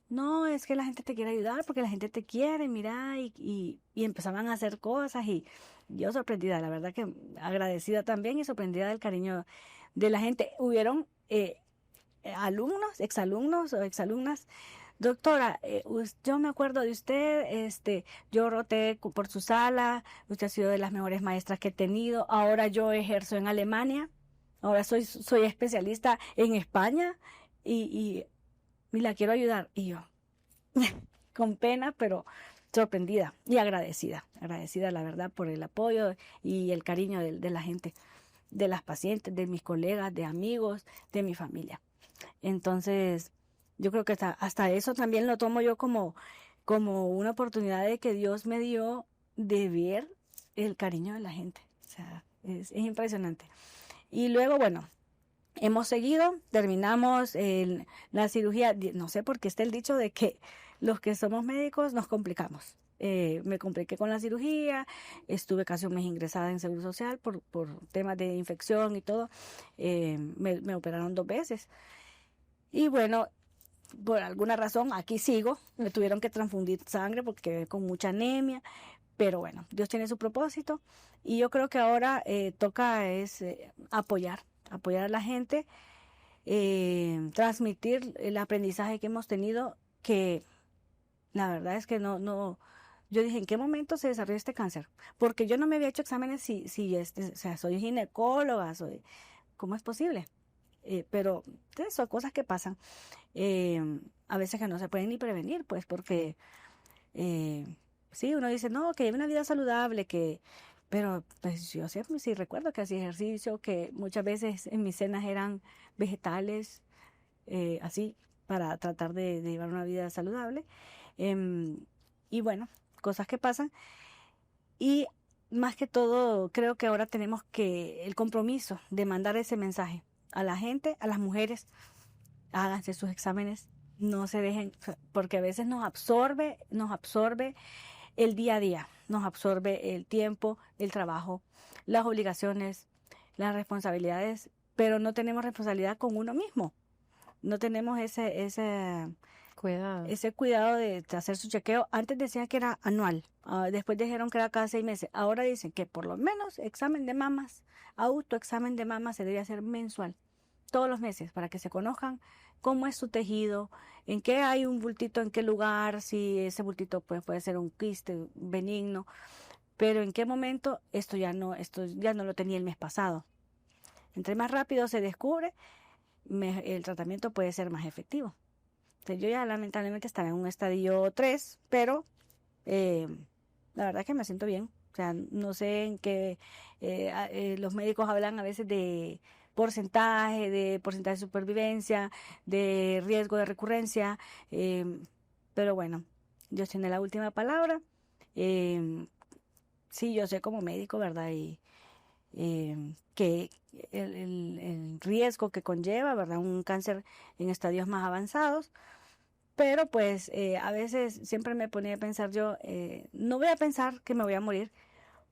No, es que la gente te quiere ayudar porque la gente te quiere, mira, y empezaban a hacer cosas y yo sorprendida, la verdad que agradecida también y sorprendida del cariño de la gente. Hubieron alumnos, exalumnos o exalumnas. Doctora, yo me acuerdo de usted, yo roté por su sala, usted ha sido de las mejores maestras que he tenido, ahora yo ejerzo en Alemania, ahora soy especialista en España y la quiero ayudar. Y yo, con pena, pero sorprendida y agradecida la verdad por el apoyo y el cariño de la gente, de las pacientes, de mis colegas, de amigos, de mi familia. Entonces, yo creo que hasta eso también lo tomo yo como una oportunidad de que Dios me dio de ver el cariño de la gente. O sea, es impresionante. Y luego, bueno, hemos seguido, terminamos la cirugía. No sé por qué está el dicho de que los que somos médicos nos complicamos. Me compliqué con la cirugía, estuve casi un mes ingresada en Seguro Social por temas de infección y todo. Me operaron 2 veces. Y bueno, por alguna razón aquí sigo, me tuvieron que transfundir sangre porque quedé con mucha anemia, pero bueno, Dios tiene su propósito y yo creo que ahora toca apoyar a la gente, transmitir el aprendizaje que hemos tenido, que la verdad es que no, yo dije, ¿en qué momento se desarrolló este cáncer? Porque yo no me había hecho exámenes o sea, soy ginecóloga, ¿cómo es posible? Pero son cosas que pasan, a veces que no se pueden ni prevenir, pues porque sí, uno dice, no, que lleve una vida saludable, pero pues yo sí recuerdo que hacía ejercicio, que muchas veces en mis cenas eran vegetales, así, para tratar de llevar una vida saludable. Y bueno, cosas que pasan. Y más que todo, creo que ahora tenemos el compromiso de mandar ese mensaje a la gente, a las mujeres, háganse sus exámenes, no se dejen, porque a veces nos absorbe el día a día, nos absorbe el tiempo, el trabajo, las obligaciones, las responsabilidades, pero no tenemos responsabilidad con uno mismo, no tenemos ese cuidado de hacer su chequeo. Antes decían que era anual, después dijeron que era cada 6 meses, ahora dicen que por lo menos autoexamen de mamas se debe hacer mensual, todos los meses, para que se conozcan cómo es su tejido, en qué hay un bultito, en qué lugar, si ese bultito puede ser un quiste benigno, pero en qué momento esto ya no lo tenía el mes pasado. Entre más rápido se descubre, el tratamiento puede ser más efectivo. Entonces, yo ya lamentablemente estaba en un estadio 3, pero la verdad es que me siento bien. O sea, no sé en qué los médicos hablan a veces de porcentaje de supervivencia, de riesgo de recurrencia, pero bueno, Dios tiene la última palabra. Sí, yo sé como médico, ¿verdad? Y que el riesgo que conlleva, ¿verdad? Un cáncer en estadios más avanzados. Pero pues a veces siempre me ponía a pensar yo, no voy a pensar que me voy a morir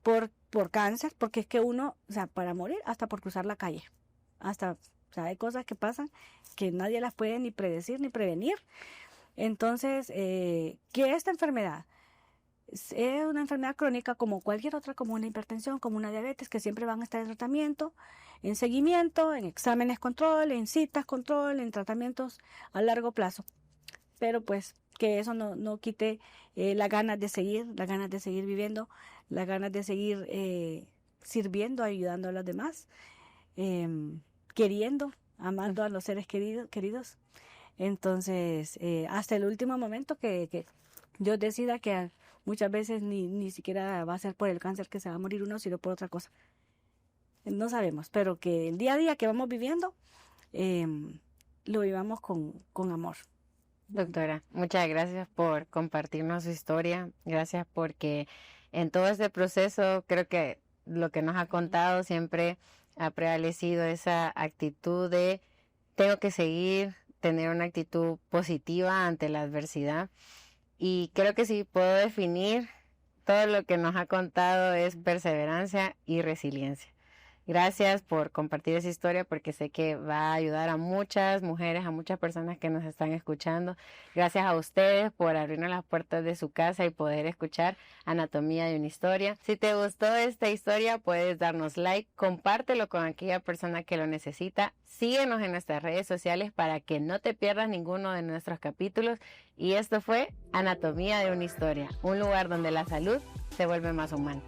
por cáncer, porque es que uno, o sea, para morir hasta por cruzar la calle, hasta, o sea, hay cosas que pasan que nadie las puede ni predecir ni prevenir. Entonces, que esta enfermedad es una enfermedad crónica como cualquier otra, como una hipertensión, como una diabetes, que siempre van a estar en tratamiento, en seguimiento, en exámenes control, en citas control, en tratamientos a largo plazo. Pero pues que eso no quite las ganas de seguir viviendo, las ganas de seguir sirviendo, ayudando a los demás, queriendo, amando a los seres queridos. Entonces, hasta el último momento que Dios decida que muchas veces ni siquiera va a ser por el cáncer que se va a morir uno, sino por otra cosa. No sabemos, pero que el día a día que vamos viviendo, lo vivamos con amor. Doctora, muchas gracias por compartirnos su historia. Gracias porque en todo este proceso creo que lo que nos ha contado siempre ha prevalecido esa actitud de tengo que seguir, tener una actitud positiva ante la adversidad. Y creo que si puedo definir todo lo que nos ha contado es perseverancia y resiliencia. Gracias por compartir esa historia porque sé que va a ayudar a muchas mujeres, a muchas personas que nos están escuchando. Gracias a ustedes por abrirnos las puertas de su casa y poder escuchar Anatomía de una Historia. Si te gustó esta historia, puedes darnos like, compártelo con aquella persona que lo necesita. Síguenos en nuestras redes sociales para que no te pierdas ninguno de nuestros capítulos. Y esto fue Anatomía de una Historia, un lugar donde la salud se vuelve más humana.